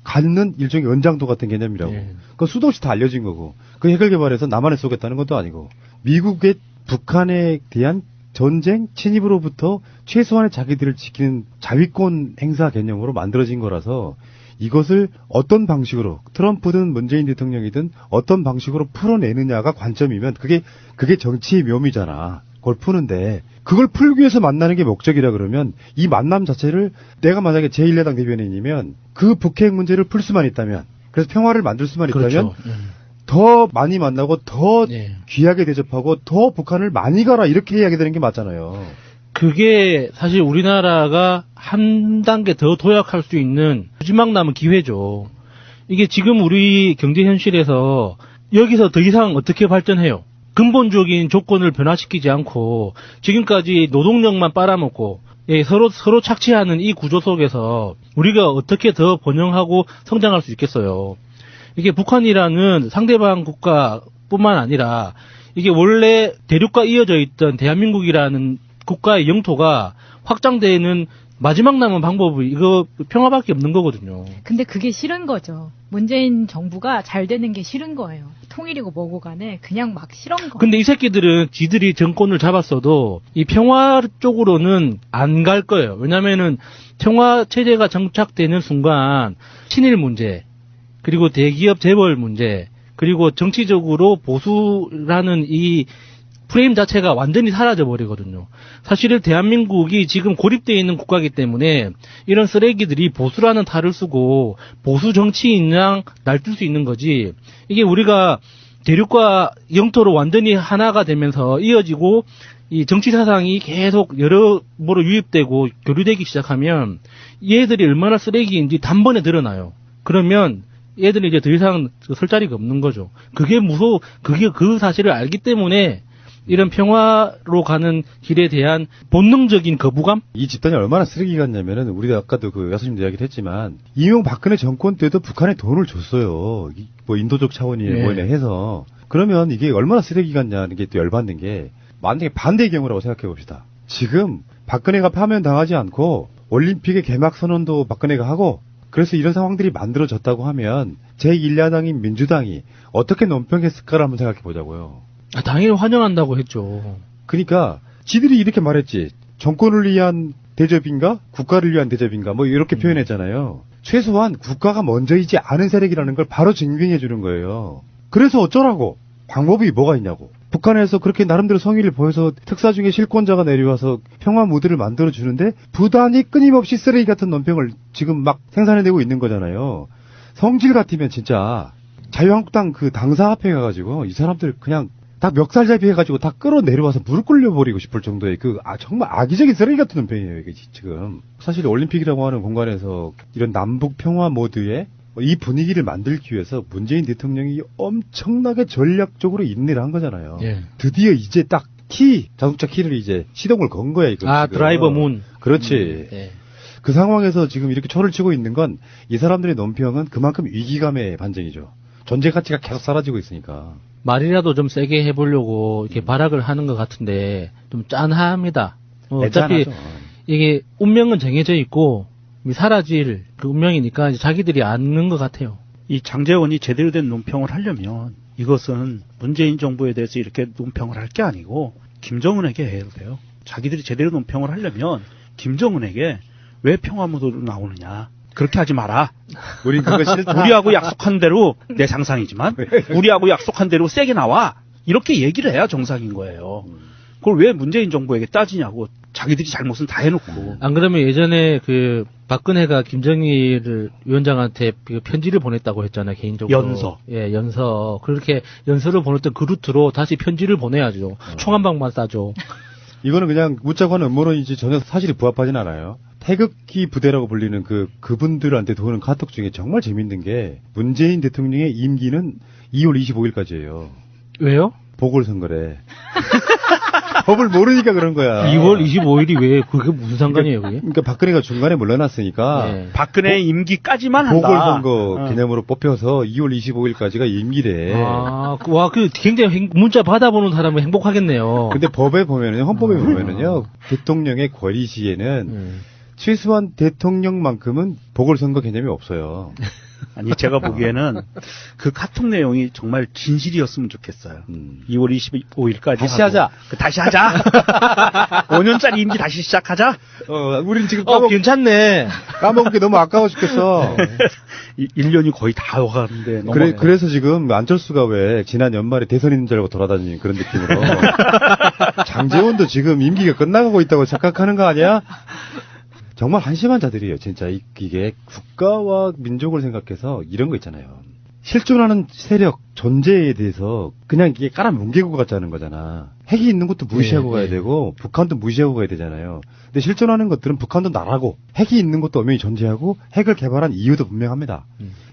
갖는 일종의 연장도 같은 개념이라고. 그건 수도 없이 다 알려진 거고. 그 핵을 개발해서 남한에 쏘겠다는 것도 아니고. 미국의 북한에 대한 전쟁 침입으로부터 최소한의 자기들을 지키는 자위권 행사 개념으로 만들어진 거라서 이것을 어떤 방식으로 트럼프든 문재인 대통령이든 어떤 방식으로 풀어내느냐가 관점이면 그게 정치의 묘미잖아. 그걸 푸는데 그걸 풀기 위해서 만나는 게 목적이라 그러면 이 만남 자체를 내가 만약에 제1야당 대변인이면 그 북핵 문제를 풀 수만 있다면 그래서 평화를 만들 수만 있다면 그렇죠. 더 많이 만나고 더 귀하게 대접하고 더 북한을 많이 가라 이렇게 이야기 되는 게 맞잖아요. 그게 사실 우리나라가 한 단계 더 도약할 수 있는 마지막 남은 기회죠. 이게 지금 우리 경제 현실에서 여기서 더 이상 어떻게 발전해요? 근본적인 조건을 변화시키지 않고 지금까지 노동력만 빨아먹고 서로 착취하는 이 구조 속에서 우리가 어떻게 더 번영하고 성장할 수 있겠어요? 이게 북한이라는 상대방 국가뿐만 아니라 이게 원래 대륙과 이어져 있던 대한민국이라는 국가의 영토가 확장되는 마지막 남은 방법이 이거 평화밖에 없는 거거든요. 근데 그게 싫은 거죠. 문재인 정부가 잘 되는 게 싫은 거예요. 통일이고 뭐고 간에 그냥 막 싫은 거예요. 근데 이 새끼들은 지들이 정권을 잡았어도 이 평화 쪽으로는 안 갈 거예요. 왜냐면은 평화 체제가 정착되는 순간 친일 문제, 그리고 대기업 재벌 문제, 그리고 정치적으로 보수라는 이 프레임 자체가 완전히 사라져 버리거든요. 사실은 대한민국이 지금 고립되어 있는 국가이기 때문에 이런 쓰레기들이 보수라는 탈을 쓰고 보수 정치인이랑 날뛸 수 있는 거지. 이게 우리가 대륙과 영토로 완전히 하나가 되면서 이어지고 이 정치 사상이 계속 여러모로 유입되고 교류되기 시작하면 얘들이 얼마나 쓰레기인지 단번에 드러나요. 그러면 얘들이 이제 더 이상 설 자리가 없는 거죠. 그게 그 사실을 알기 때문에 이런 평화로 가는 길에 대한 본능적인 거부감? 이 집단이 얼마나 쓰레기 같냐면은 우리가 아까도 그 여사님도 이야기를 했지만 이명박근혜 정권 때도 북한에 돈을 줬어요. 뭐 인도적 차원이에요 뭐냐 해서. 그러면 이게 얼마나 쓰레기 같냐는 게 또 열받는 게 만약에 반대의 경우라고 생각해 봅시다. 지금 박근혜가 파면 당하지 않고 올림픽의 개막 선언도 박근혜가 하고 그래서 이런 상황들이 만들어졌다고 하면 제1야당인 민주당이 어떻게 논평했을까를 한번 생각해 보자고요. 당연히 환영한다고 했죠. 그러니까 지들이 이렇게 말했지. 정권을 위한 대접인가? 국가를 위한 대접인가? 뭐 이렇게 표현했잖아요. 최소한 국가가 먼저이지 않은 세력이라는 걸 바로 증명해 주는 거예요. 그래서 어쩌라고? 방법이 뭐가 있냐고. 북한에서 그렇게 나름대로 성의를 보여서 특사 중에 실권자가 내려와서 평화 무드를 만들어주는데 부단히 끊임없이 쓰레기 같은 논평을 지금 막 생산해내고 있는 거잖아요. 성질 같으면 진짜 자유한국당 그 당사 앞에 가가지고 이 사람들 그냥 다 멱살잡이 해가지고 다 끌어내려와서 무릎 꿇려버리고 싶을 정도의 정말 악의적인 쓰레기 같은 논평이에요, 이게 지금. 사실 올림픽이라고 하는 공간에서 이런 남북 평화 모드의 이 분위기를 만들기 위해서 문재인 대통령이 엄청나게 전략적으로 인내를 한 거잖아요. 드디어 이제 딱 자동차 키를 이제 시동을 건 거야, 이거. 지금. 드라이버 문. 그렇지. 그 상황에서 지금 이렇게 초를 치고 있는 건 이 사람들의 논평은 그만큼 위기감의 반증이죠. 존재 가치가 계속 사라지고 있으니까. 말이라도 좀 세게 해보려고 이렇게 발악을 하는 것 같은데 좀 짠합니다. 어차피 이게 운명은 정해져 있고 사라질 그 운명이니까 이제 자기들이 아는 것 같아요. 이 장제원이 제대로 된 논평을 하려면 이것은 문재인 정부에 대해서 이렇게 논평을 할 게 아니고 김정은에게 해야 돼요. 자기들이 제대로 논평을 하려면 김정은에게 왜 평화무도로 나오느냐. 그렇게 하지 마라. 우린 그거 싫다. 우리하고 약속한 대로, 내 상상이지만, 우리하고 약속한 대로 세게 나와. 이렇게 얘기를 해야 정상인 거예요. 그걸 왜 문재인 정부에게 따지냐고. 자기들이 잘못은 다 해놓고. 안 그러면 예전에 그 박근혜가 김정일 위원장한테 그 편지를 보냈다고 했잖아요, 개인적으로. 연서. 예, 연서. 그렇게 연서를 보냈던 그 루트로 다시 편지를 보내야죠. 총 한 방만 쏴줘. 이거는 그냥 묻자고 하는 음모론이지 전혀 사실이 부합하진 않아요. 태극기 부대라고 불리는 그분들한테 도는 카톡 중에 정말 재밌는 게 문재인 대통령의 임기는 2월 25일까지예요. 왜요? 보궐선거래. 법을 모르니까 그런 거야. 2월 25일이 왜 그게 무슨 상관이에요, 그게? 그러니까 박근혜가 중간에 물러났으니까 네. 박근혜 임기까지만 한다. 보궐선거 개념으로 뽑혀서 2월 25일까지가 임기래. 와, 굉장히 문자 받아보는 사람은 행복하겠네요. 근데 법에 보면은요, 헌법에 보면은요, 대통령의 권리 시에는 최소한 대통령만큼은 보궐선거 개념이 없어요. 아니, 제가 보기에는 그 카톡 내용이 정말 진실이었으면 좋겠어요. 2월 25일까지. 다시 하자. 다시 하자. 5년짜리 임기 다시 시작하자. 우린 지금 괜찮네. 까먹은 게 너무 아까워 죽겠어. 1년이 거의 다 와가는데. 그래서 지금 안철수가 왜 지난 연말에 대선 있는 줄 알고 돌아다니는 그런 느낌으로. 장제원도 지금 임기가 끝나가고 있다고 착각하는 거 아니야? 정말 한심한 자들이에요. 진짜 이게 국가와 민족을 생각해서 이런 거 있잖아요. 실존하는 세력, 존재에 대해서 그냥 이게 깔아뭉개고 가자는 거잖아. 핵이 있는 것도 무시하고 가야 되고 북한도 무시하고 가야 되잖아요. 근데 실존하는 것들은 북한도 나라고 핵이 있는 것도 엄연히 존재하고 핵을 개발한 이유도 분명합니다.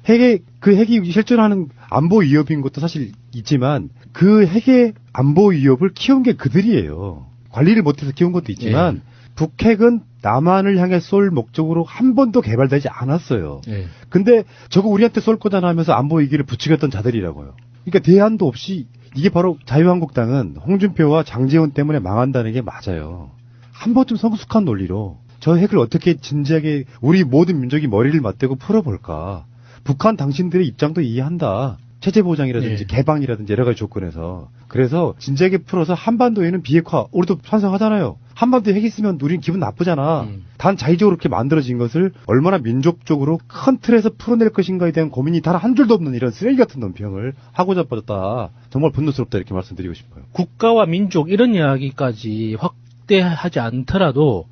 핵이 실존하는 안보 위협인 것도 사실 있지만 그 핵의 안보 위협을 키운 게 그들이에요. 관리를 못해서 키운 것도 있지만 북핵은 남한을 향해 쏠 목적으로 한 번도 개발되지 않았어요. 근데 저거 우리한테 쏠 거잖아 하면서 안보 위기를 부추겼던 자들이라고요. 그러니까 대안도 없이 이게 바로 자유한국당은 홍준표와 장제원 때문에 망한다는 게 맞아요. 한 번쯤 성숙한 논리로 저 핵을 어떻게 진지하게 우리 모든 민족이 머리를 맞대고 풀어볼까. 북한 당신들의 입장도 이해한다. 체제 보장이라든지 개방이라든지 여러 가지 조건에서. 그래서 진지하게 풀어서 한반도에는 비핵화, 우리도 찬성하잖아요. 한반도에 핵 있으면 우린 기분 나쁘잖아. 단 자의적으로 그렇게 만들어진 것을 얼마나 민족적으로 큰 틀에서 풀어낼 것인가에 대한 고민이 단 한 줄도 없는 이런 쓰레기 같은 논평을 하고자 빠졌다. 정말 분노스럽다 이렇게 말씀드리고 싶어요. 국가와 민족 이런 이야기까지 확대하지 않더라도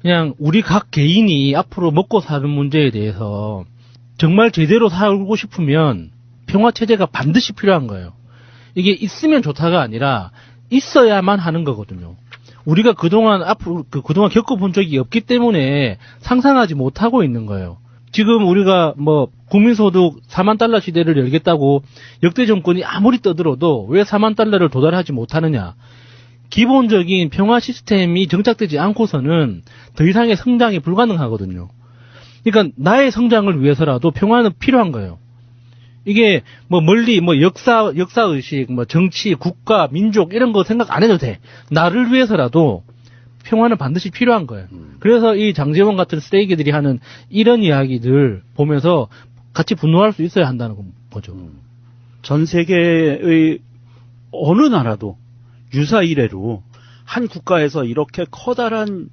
그냥 우리 각 개인이 앞으로 먹고 사는 문제에 대해서 정말 제대로 살고 싶으면 평화체제가 반드시 필요한 거예요. 이게 있으면 좋다가 아니라 있어야만 하는 거거든요. 우리가 그동안 겪어본 적이 없기 때문에 상상하지 못하고 있는 거예요. 지금 우리가 국민소득 4만 달러 시대를 열겠다고 역대 정권이 아무리 떠들어도 왜 4만 달러를 도달하지 못하느냐. 기본적인 평화 시스템이 정착되지 않고서는 더 이상의 성장이 불가능하거든요. 그러니까 나의 성장을 위해서라도 평화는 필요한 거예요. 이게 멀리 역사의식, 정치, 국가, 민족 이런 거 생각 안 해도 돼. 나를 위해서라도 평화는 반드시 필요한 거예요. 그래서 이 장제원 같은 쓰레기들이 하는 이런 이야기들 보면서 같이 분노할 수 있어야 한다는 거죠. 전 세계의 어느 나라도 유사 이래로 한 국가에서 이렇게 커다란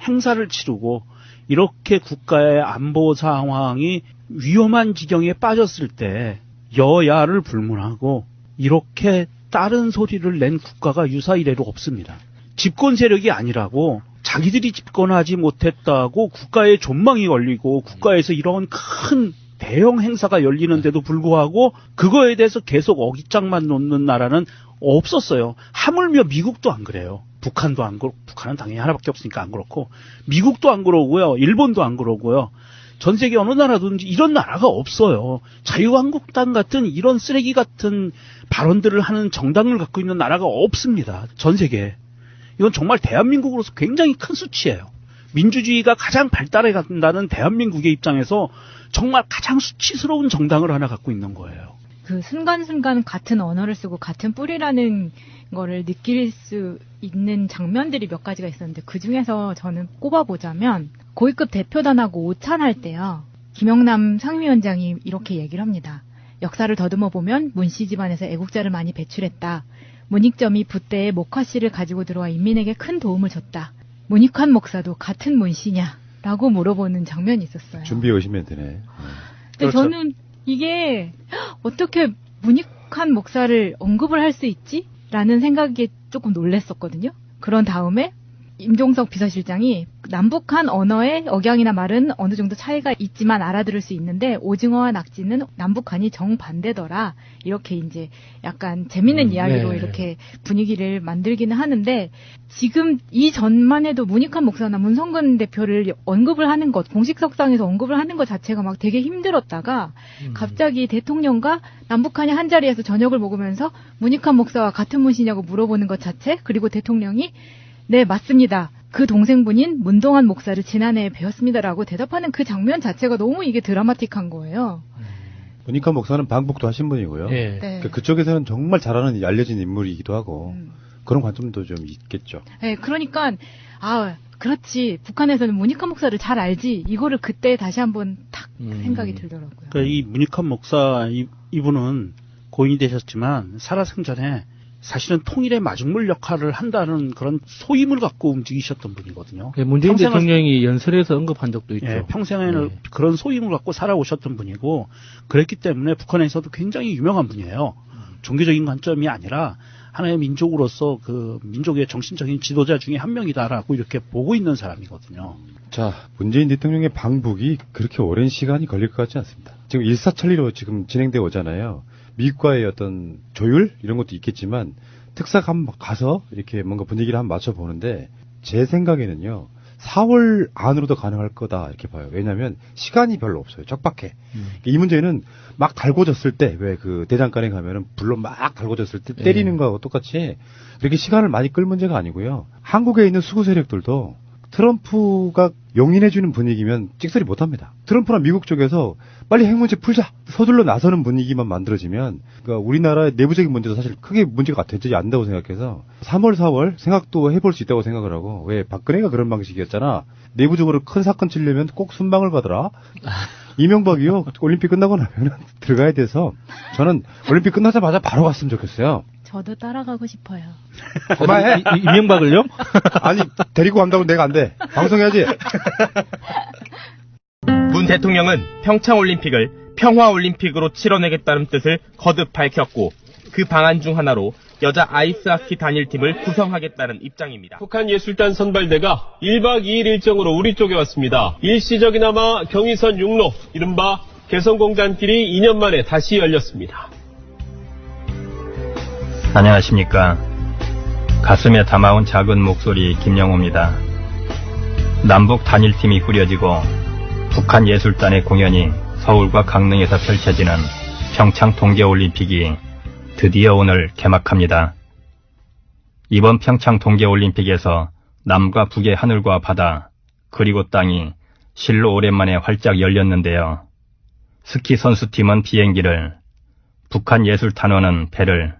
행사를 치르고 이렇게 국가의 안보 상황이 위험한 지경에 빠졌을 때 여야를 불문하고 이렇게 다른 소리를 낸 국가가 유사 이래로 없습니다. 집권 세력이 아니라고 자기들이 집권하지 못했다고 국가에 존망이 걸리고 국가에서 이런 큰 대형 행사가 열리는데도 불구하고 그거에 대해서 계속 어깃장만 놓는 나라는 없었어요. 하물며 미국도 안 그래요. 북한도 안 그렇고, 북한은 당연히 하나밖에 없으니까 안 그렇고, 미국도 안 그러고요. 일본도 안 그러고요. 전 세계 어느 나라든지 이런 나라가 없어요. 자유한국당 같은 이런 쓰레기 같은 발언들을 하는 정당을 갖고 있는 나라가 없습니다. 전 세계에. 이건 정말 대한민국으로서 굉장히 큰 수치예요. 민주주의가 가장 발달해 간다는 대한민국의 입장에서 정말 가장 수치스러운 정당을 하나 갖고 있는 거예요. 그 순간순간 같은 언어를 쓰고 같은 뿌리라는 거를 느낄 수 있는 장면들이 몇 가지가 있었는데 그 중에서 저는 꼽아보자면 고위급 대표단하고 오찬할 때요. 김영남 상임위원장이 이렇게 얘기를 합니다. 역사를 더듬어 보면 문씨 집안에서 애국자를 많이 배출했다. 문익점이 붓대에 목화씨를 가지고 들어와 인민에게 큰 도움을 줬다. 문익환 목사도 같은 문씨냐? 라고 물어보는 장면이 있었어요. 준비해 오시면 되네. 근데 그렇죠. 저는 이게 어떻게 문익환 목사를 언급을 할 수 있지? 라는 생각에 조금 놀랬었거든요. 그런 다음에 임종석 비서실장이 남북한 언어의 억양이나 말은 어느 정도 차이가 있지만 알아들을 수 있는데 오징어와 낙지는 남북한이 정반대더라. 이렇게 이제 약간 재밌는 이야기로 네. 이렇게 분위기를 만들기는 하는데 지금 이전만 해도 문익환 목사나 문성근 대표를 언급을 하는 것, 공식석상에서 언급을 하는 것 자체가 막 되게 힘들었다가 갑자기 대통령과 남북한이 한자리에서 저녁을 먹으면서 문익환 목사와 같은 문씨냐고 물어보는 것 자체, 그리고 대통령이 네, 맞습니다. 그 동생분인 문동환 목사를 지난해에 뵈었습니다라고 대답하는 그 장면 자체가 너무 이게 드라마틱한 거예요. 문익환 목사는 방북도 하신 분이고요. 예. 네. 그러니까 그쪽에서는 정말 잘하는 알려진 인물이기도 하고 그런 관점도 좀 있겠죠. 네, 그러니까 그렇지. 북한에서는 문익환 목사를 잘 알지. 이거를 그때 다시 한번 탁 생각이 들더라고요. 그러니까 이 문익환 목사 이분은 고인이 되셨지만 살아생전에 사실은 통일의 마중물 역할을 한다는 그런 소임을 갖고 움직이셨던 분이거든요. 문재인 평생을- 대통령이 연설에서 언급한 적도 있죠. 예, 평생에는 그런 소임을 갖고 살아오셨던 분이고 그랬기 때문에 북한에서도 굉장히 유명한 분이에요. 종교적인 관점이 아니라 하나의 민족으로서 그 민족의 정신적인 지도자 중에 한 명이다라고 이렇게 보고 있는 사람이거든요. 자, 문재인 대통령의 방북이 그렇게 오랜 시간이 걸릴 것 같지 않습니다. 지금 일사천리로 지금 진행되어 오잖아요. 미국과의 어떤 조율 이런 것도 있겠지만 특사가 한번 가서 이렇게 뭔가 분위기를 한번 맞춰보는데 제 생각에는요 4월 안으로도 가능할 거다 이렇게 봐요. 왜냐하면 시간이 별로 없어요. 척박해. 이 문제는 막 달궈졌을 때 왜 그 대장간에 가면은 불로 막 달궈졌을 때 때리는 거하고 똑같이 그렇게 시간을 많이 끌 문제가 아니고요. 한국에 있는 수구 세력들도 트럼프가 용인해주는 분위기면 찍소리 못합니다. 트럼프나 미국 쪽에서 빨리 핵 문제 풀자 서둘러 나서는 분위기만 만들어지면 그러니까 우리나라의 내부적인 문제도 사실 크게 문제가 되지 않는다고 생각해서 3월 4월 생각도 해볼 수 있다고 생각을 하고 왜 박근혜가 그런 방식이었잖아. 내부적으로 큰 사건 치려면 꼭 순방을 가더라. 이명박이요 올림픽 끝나고 나면 들어가야 돼서 저는 올림픽 끝나자마자 바로 갔으면 좋겠어요. 저도 따라가고 싶어요. 그만해. 이명박을요? 아니 데리고 간다고 내가 안 돼. 방송해야지. 문 대통령은 평창올림픽을 평화올림픽으로 치러내겠다는 뜻을 거듭 밝혔고 그 방안 중 하나로 여자 아이스하키 단일팀을 구성하겠다는 입장입니다. 북한 예술단 선발대가 1박 2일 일정으로 우리 쪽에 왔습니다. 일시적이나마 경의선 육로, 이른바 개성공단길이 2년 만에 다시 열렸습니다. 안녕하십니까. 가슴에 담아온 작은 목소리 김영호입니다. 남북 단일팀이 꾸려지고 북한 예술단의 공연이 서울과 강릉에서 펼쳐지는 평창 동계올림픽이 드디어 오늘 개막합니다. 이번 평창 동계올림픽에서 남과 북의 하늘과 바다 그리고 땅이 실로 오랜만에 활짝 열렸는데요. 스키 선수팀은 비행기를, 북한 예술단원은 배를,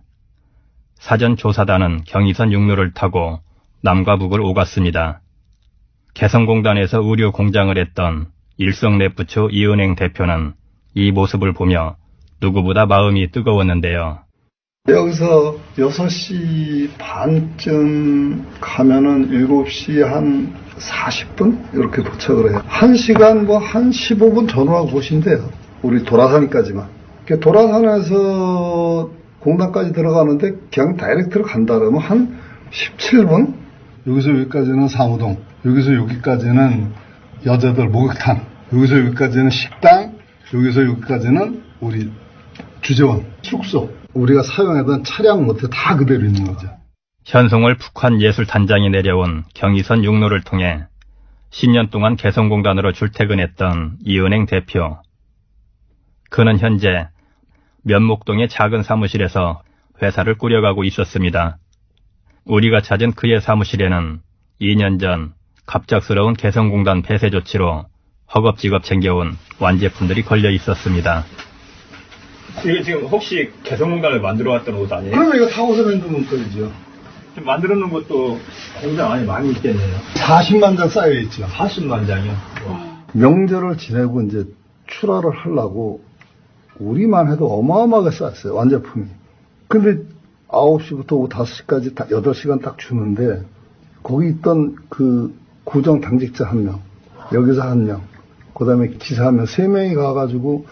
사전조사단은 경의선 육로를 타고 남과 북을 오갔습니다. 개성공단에서 의류 공장을 했던 일성랩부처 이은행 대표는 이 모습을 보며 누구보다 마음이 뜨거웠는데요. 여기서 6시 반쯤 가면은 7시 한 40분? 이렇게 도착을 해요. 1시간 한 15분 전후하고 보시면 돼요. 우리 도라산까지만. 도라산에서 공단까지 들어가는데 그냥 다이렉트로 간다 그러면 한 17분? 여기서 여기까지는 상호동, 여기서 여기까지는 여자들 목욕탕, 여기서 여기까지는 식당, 여기서 여기까지는 우리 주재원, 숙소. 우리가 사용하던 차량 모태 다 그대로 있는 거죠. 현송월 북한 예술단장이 내려온 경의선 육로를 통해 10년 동안 개성공단으로 출퇴근했던 이은행 대표. 그는 현재 면목동의 작은 사무실에서 회사를 꾸려가고 있었습니다. 우리가 찾은 그의 사무실에는 2년 전 갑작스러운 개성공단 폐쇄 조치로 허겁지겁 챙겨온 완제품들이 걸려 있었습니다. 이게 지금 혹시 개성공단을 만들어 왔던 옷 아니에요? 그러면 이거 타고서 만드는 거죠. 지금 만들어 놓은 것도 공장 안에 많이 있겠네요. 40만 장 쌓여있죠. 40만 장이요? 명절을 지내고 이제 출하를 하려고 우리만 해도 어마어마하게 쌓였어요. 완제품이. 근데 9시부터 오후 5시까지 8시간 딱 주는데 거기 있던 그 고정 당직자 1명, 여기서 1명, 그 다음에 기사 1명, 3명이 가가지고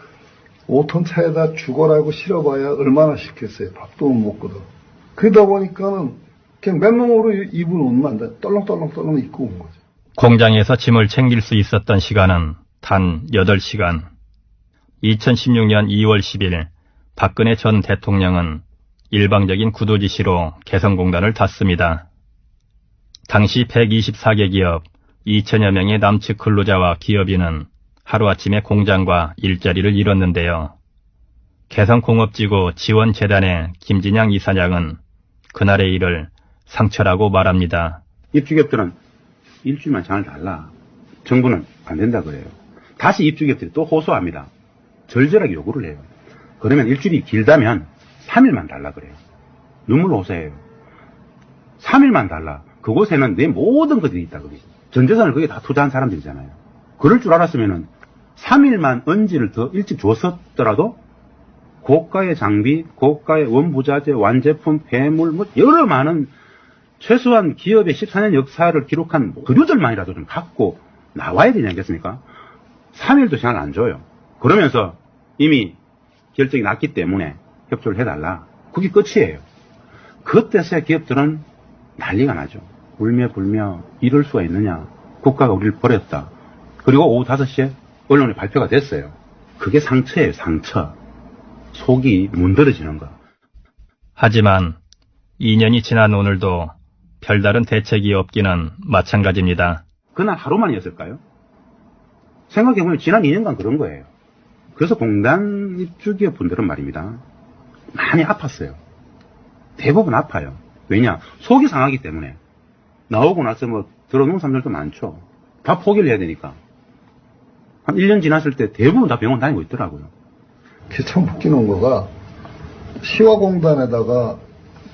5톤 차에다 죽어라고 실어봐야 얼마나 싫겠어요. 밥도 못 먹거든. 그러다 보니까는 그냥 맨몸으로 입은 옷만 떨렁떨렁 입고 온 거죠. 공장에서 짐을 챙길 수 있었던 시간은 단 8시간. 2016년 2월 10일 박근혜 전 대통령은 일방적인 구도 지시로 개성공단을 닫습니다. 당시 124개 기업 2천여 명의 남측 근로자와 기업인은 하루아침에 공장과 일자리를 잃었는데요. 개성공업지구 지원재단의 김진양 이사장은 그날의 일을 상처라고 말합니다. 입주기업들은 일주일만 장을 달라. 정부는 안 된다 그래요. 다시 입주기업들이 또 호소합니다. 절절하게 요구를 해요. 그러면 일주일이 길다면 3일만 달라 그래요. 눈물로 호소해요. 3일만 달라. 그곳에는 내 모든 것들이 있다 그래요. 전 재산을 거기에 다 투자한 사람들이잖아요. 그럴 줄 알았으면은 3일만 언지를 더 일찍 줬었더라도 고가의 장비, 고가의 원부자재, 완제품, 폐물, 뭐 여러 많은 최소한 기업의 14년 역사를 기록한 그류들만이라도 좀 갖고 나와야 되지 않겠습니까? 3일도 시간을 안 줘요. 그러면서 이미 결정이 났기 때문에 협조를 해달라. 그게 끝이에요. 그때서야 기업들은 난리가 나죠. 울며 불며 이럴 수가 있느냐. 국가가 우리를 버렸다. 그리고 오후 5시에 언론에 발표가 됐어요. 그게 상처예요. 상처. 속이 문드러지는 거. 하지만 2년이 지난 오늘도 별다른 대책이 없기는 마찬가지입니다. 그날 하루만이었을까요? 생각해보면 지난 2년간 그런 거예요. 그래서 공단 입주기업 분들은 말입니다. 많이 아팠어요. 대부분 아파요. 왜냐? 속이 상하기 때문에. 나오고 나서 뭐 들어놓은 사람들도 많죠. 다 포기를 해야 되니까. 한 1년 지났을 때 대부분 다 병원 다니고 있더라고요. 그게 참 웃기는 거가 시화공단에다가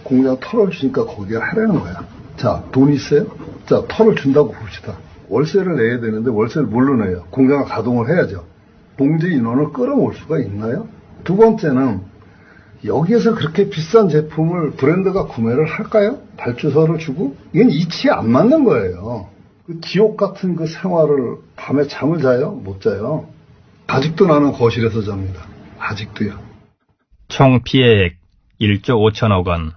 공장 털을 주니까 거기에 하라는 거야. 자, 돈 있어요? 자, 털을 준다고 봅시다. 월세를 내야 되는데 월세를 뭘로 내요? 공장을 가동을 해야죠. 봉제 인원을 끌어올 수가 있나요? 두 번째는 여기에서 그렇게 비싼 제품을 브랜드가 구매를 할까요? 발주서를 주고? 이건 이치에 안 맞는 거예요. 그 지옥 같은 그 생활을 밤에 잠을 자요? 못 자요. 아직도 나는 거실에서 잡니다. 아직도요. 총 피해액 1조 5천억 원.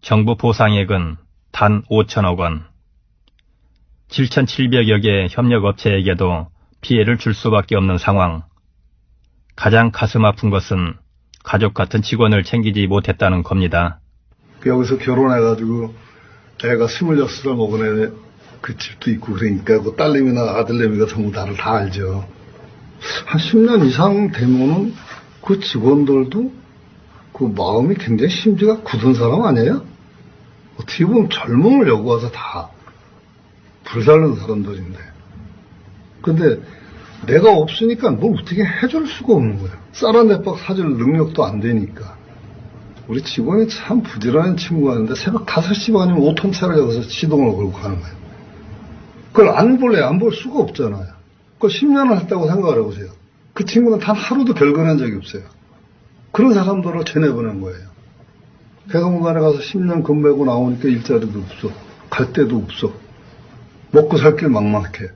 정부 보상액은 단 5천억 원. 7,700여 개 협력업체에게도 피해를 줄 수밖에 없는 상황. 가장 가슴 아픈 것은 가족 같은 직원을 챙기지 못했다는 겁니다. 여기서 결혼해가지고 애가 26살 먹은 애 그 집도 있고 그러니까 그 딸내미나 아들내미가 전부 나를 다 알죠. 한 10년 이상 되면은 그 직원들도 그 마음이 굉장히 심지가 굳은 사람 아니에요? 어떻게 보면 젊음을 요구해서 다 불살른 사람들인데. 근데 내가 없으니까 뭘 어떻게 해줄 수가 없는 거야. 쌀 한 대박 사줄 능력도 안 되니까. 우리 직원이 참 부지런한 친구가 있는데 새벽 5시 반이면 5톤 차를 여기서 시동을 걸고 가는 거예요. 그걸 안 볼래? 안 볼 수가 없잖아요. 그걸 10년을 했다고 생각을 해보세요. 그 친구는 단 하루도 결근한 적이 없어요. 그런 사람들을 전해보낸 거예요. 개성공단에 가서 10년 근무하고 나오니까 일자리도 없어. 갈 데도 없어. 먹고 살 길 막막해.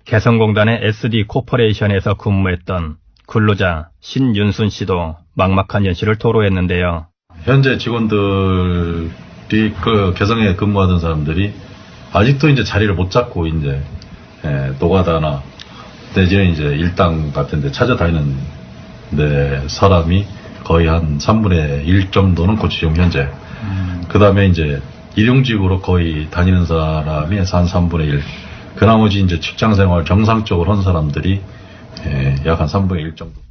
개성공단의 SD 코퍼레이션에서 근무했던 근로자 신윤순 씨도 막막한 현실을 토로했는데요. 현재 직원들이 그 개성에 근무하던 사람들이 아직도 이제 자리를 못 잡고 이제 노가다나 내지는 이제 일당 같은데 찾아다니는데 사람이 거의 한 3분의 1 정도는 지금 현재. 그 다음에 이제 일용직으로 거의 다니는 사람이 한 3분의 1. 그 나머지 이제 직장생활 정상적으로 한 사람들이 약 한 3분의 1 정도.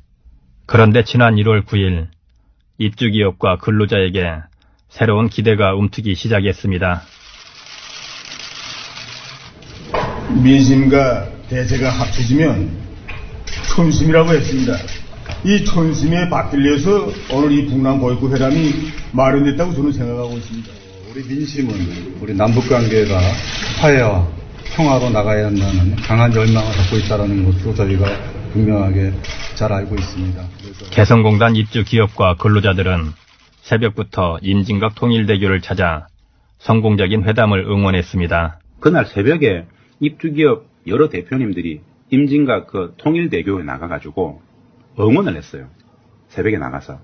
그런데 지난 1월 9일 입주기업과 근로자에게 새로운 기대가 움트기 시작했습니다. 민심과 대세가 합쳐지면 촌심이라고 했습니다. 이 촌심에 받들려서 오늘 이 북남 보육국 회담이 마련됐다고 저는 생각하고 있습니다. 우리 민심은 우리 남북관계가 화해와 평화로 나가야 한다는 강한 열망을 갖고 있다는 것도 저희가 분명하게 잘 알고 있습니다. 개성공단 입주 기업과 근로자들은 새벽부터 임진각 통일대교를 찾아 성공적인 회담을 응원했습니다. 그날 새벽에 입주기업 여러 대표님들이 임진각 그 통일대교에 나가가지고 응원을 했어요. 새벽에 나가서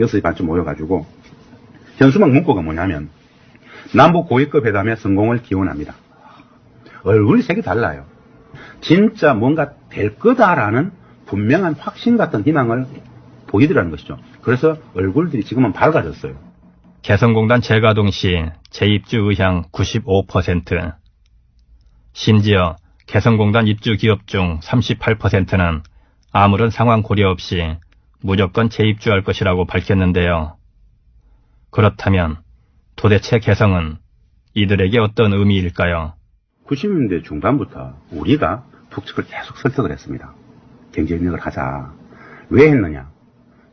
6시 반쯤 모여가지고 현수막 문구가 뭐냐면 남북 고위급 회담의 성공을 기원합니다. 얼굴이 색이 달라요. 진짜 뭔가 될 거다라는 분명한 확신 같은 희망을 보이더라는 것이죠. 그래서 얼굴들이 지금은 밝아졌어요. 개성공단 재가동 시 재입주 의향 95%, 심지어 개성공단 입주 기업 중 38%는 아무런 상황 고려 없이 무조건 재입주할 것이라고 밝혔는데요. 그렇다면 도대체 개성은 이들에게 어떤 의미일까요? 90년대 중반부터 우리가 북측을 계속 설득을 했습니다. 경제협력을 하자. 왜 했느냐?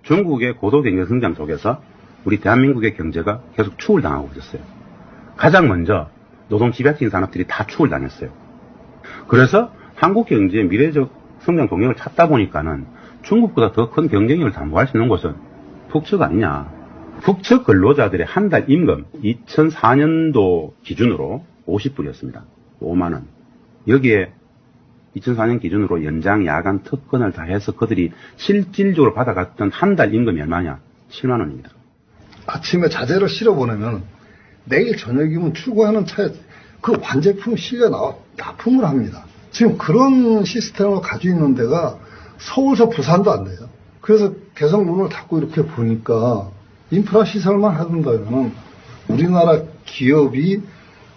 중국의 고도 경제 성장 속에서 우리 대한민국의 경제가 계속 추월당하고 있었어요. 가장 먼저 노동 집약적인 산업들이 다 추월당했어요. 그래서 한국 경제의 미래적 성장 동력을 찾다 보니까는 중국보다 더 큰 경쟁력을 담보할 수 있는 곳은 북측 아니냐. 북측 근로자들의 한 달 임금 2004년도 기준으로 50불이었습니다. 5만 원. 여기에 2004년 기준으로 연장, 야간, 특권을 다 해서 그들이 실질적으로 받아갔던 한 달 임금이 얼마냐? 7만 원입니다. 아침에 자재를 실어보내면 내일 저녁이면 출고하는 차에 그 완제품 실려 납품을 합니다. 지금 그런 시스템을 가지고 있는 데가 서울서 부산도 안 돼요. 그래서 개성 문을 닫고 이렇게 보니까 인프라 시설만 하던가면 우리나라 기업이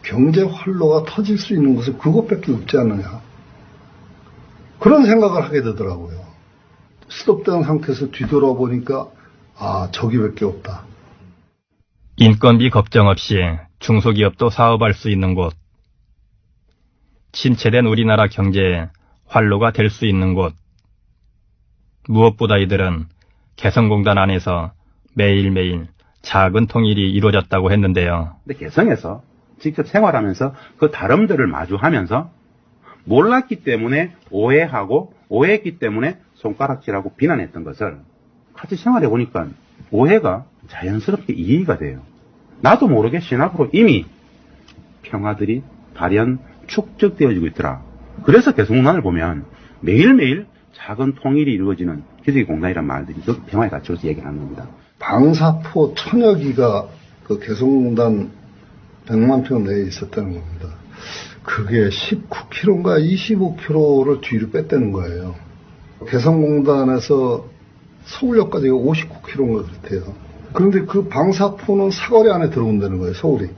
경제 활로가 터질 수 있는 것은 그것밖에 없지 않느냐. 그런 생각을 하게 되더라고요. 스톱된 상태에서 뒤돌아보니까 저기밖에 없다. 인건비 걱정 없이 중소기업도 사업할 수 있는 곳, 침체된 우리나라 경제에 활로가 될 수 있는 곳, 무엇보다 이들은 개성공단 안에서 매일매일 작은 통일이 이루어졌다고 했는데요. 근데 개성에서 직접 생활하면서 그 다름들을 마주하면서 몰랐기 때문에 오해하고 오해했기 때문에 손가락질하고 비난했던 것을 같이 생활해 보니까 오해가 자연스럽게 이해가 돼요. 나도 모르게 신압으로 이미 평화들이 발현, 축적되어지고 있더라. 그래서 개성공단을 보면 매일매일 작은 통일이 이루어지는 기적의 공단이란 말들이 그 평화의 가치로서 얘기를 하는 겁니다. 방사포 1000여 기가 그 개성공단 100만 평 내에 있었다는 겁니다. 그게 19km인가 25km를 뒤로 뺐다는 거예요. 개성공단에서 서울역까지가 59km인가 그렇대요. 그런데 그 방사포는 사거리 안에 들어온다는 거예요, 서울이.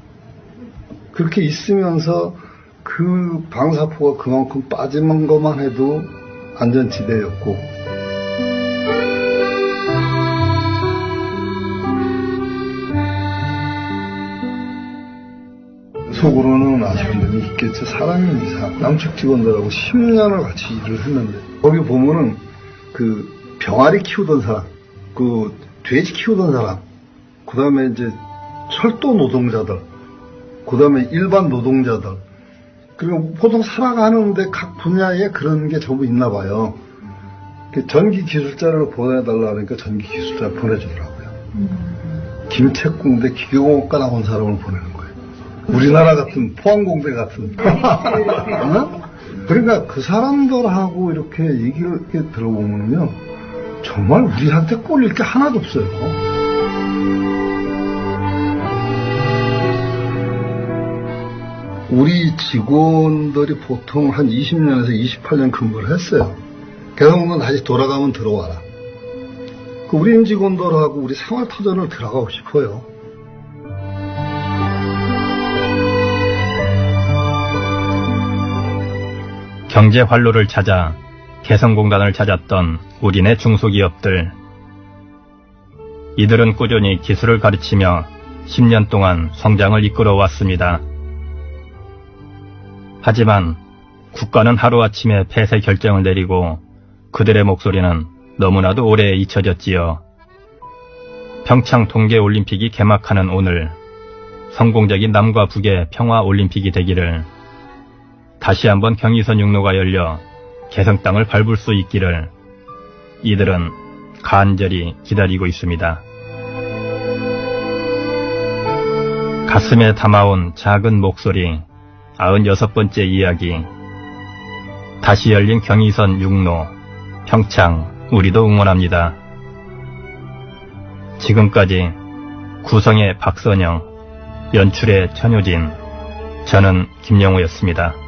그렇게 있으면서 그 방사포가 그만큼 빠지는 것만 해도 안전지대였고, 속으로는 아쉬운 점이 있겠죠. 사람이 이상 남측 직원들하고 10년을 같이 일을 했는데 거기 보면은 그 병아리 키우던 사람, 그 돼지 키우던 사람, 그 다음에 이제 철도 노동자들, 그 다음에 일반 노동자들, 그리고 보통 살아가는데 각 분야에 그런 게 전부 있나 봐요. 전기 기술자를 보내달라 하니까 전기 기술자를 보내주더라고요. 김책공대 기계공학과 나온 사람을 보내는 거예요. 우리나라 같은 포항공대 같은. 그러니까 그 사람들하고 이렇게 얘기를 이렇게 들어보면요, 정말 우리한테 꼴릴 게 하나도 없어요. 우리 직원들이 보통 한 20년에서 28년 근무를 했어요. 개성공단 다시 돌아가면 들어와라. 우리 임직원들하고 우리 생활터전을 들어가고 싶어요. 경제 활로를 찾아 개성공단을 찾았던 우리네 중소기업들. 이들은 꾸준히 기술을 가르치며 10년 동안 성장을 이끌어왔습니다. 하지만 국가는 하루아침에 폐쇄 결정을 내리고 그들의 목소리는 너무나도 오래 잊혀졌지요. 평창 동계올림픽이 개막하는 오늘, 성공적인 남과 북의 평화올림픽이 되기를, 다시 한번 경의선 육로가 열려 개성 땅을 밟을 수 있기를 이들은 간절히 기다리고 있습니다. 가슴에 담아온 작은 목소리 96번째 이야기. 다시 열린 경의선 육로 평창 우리도 응원합니다. 지금까지 구성의 박선영, 연출의 천효진, 저는 김영우였습니다.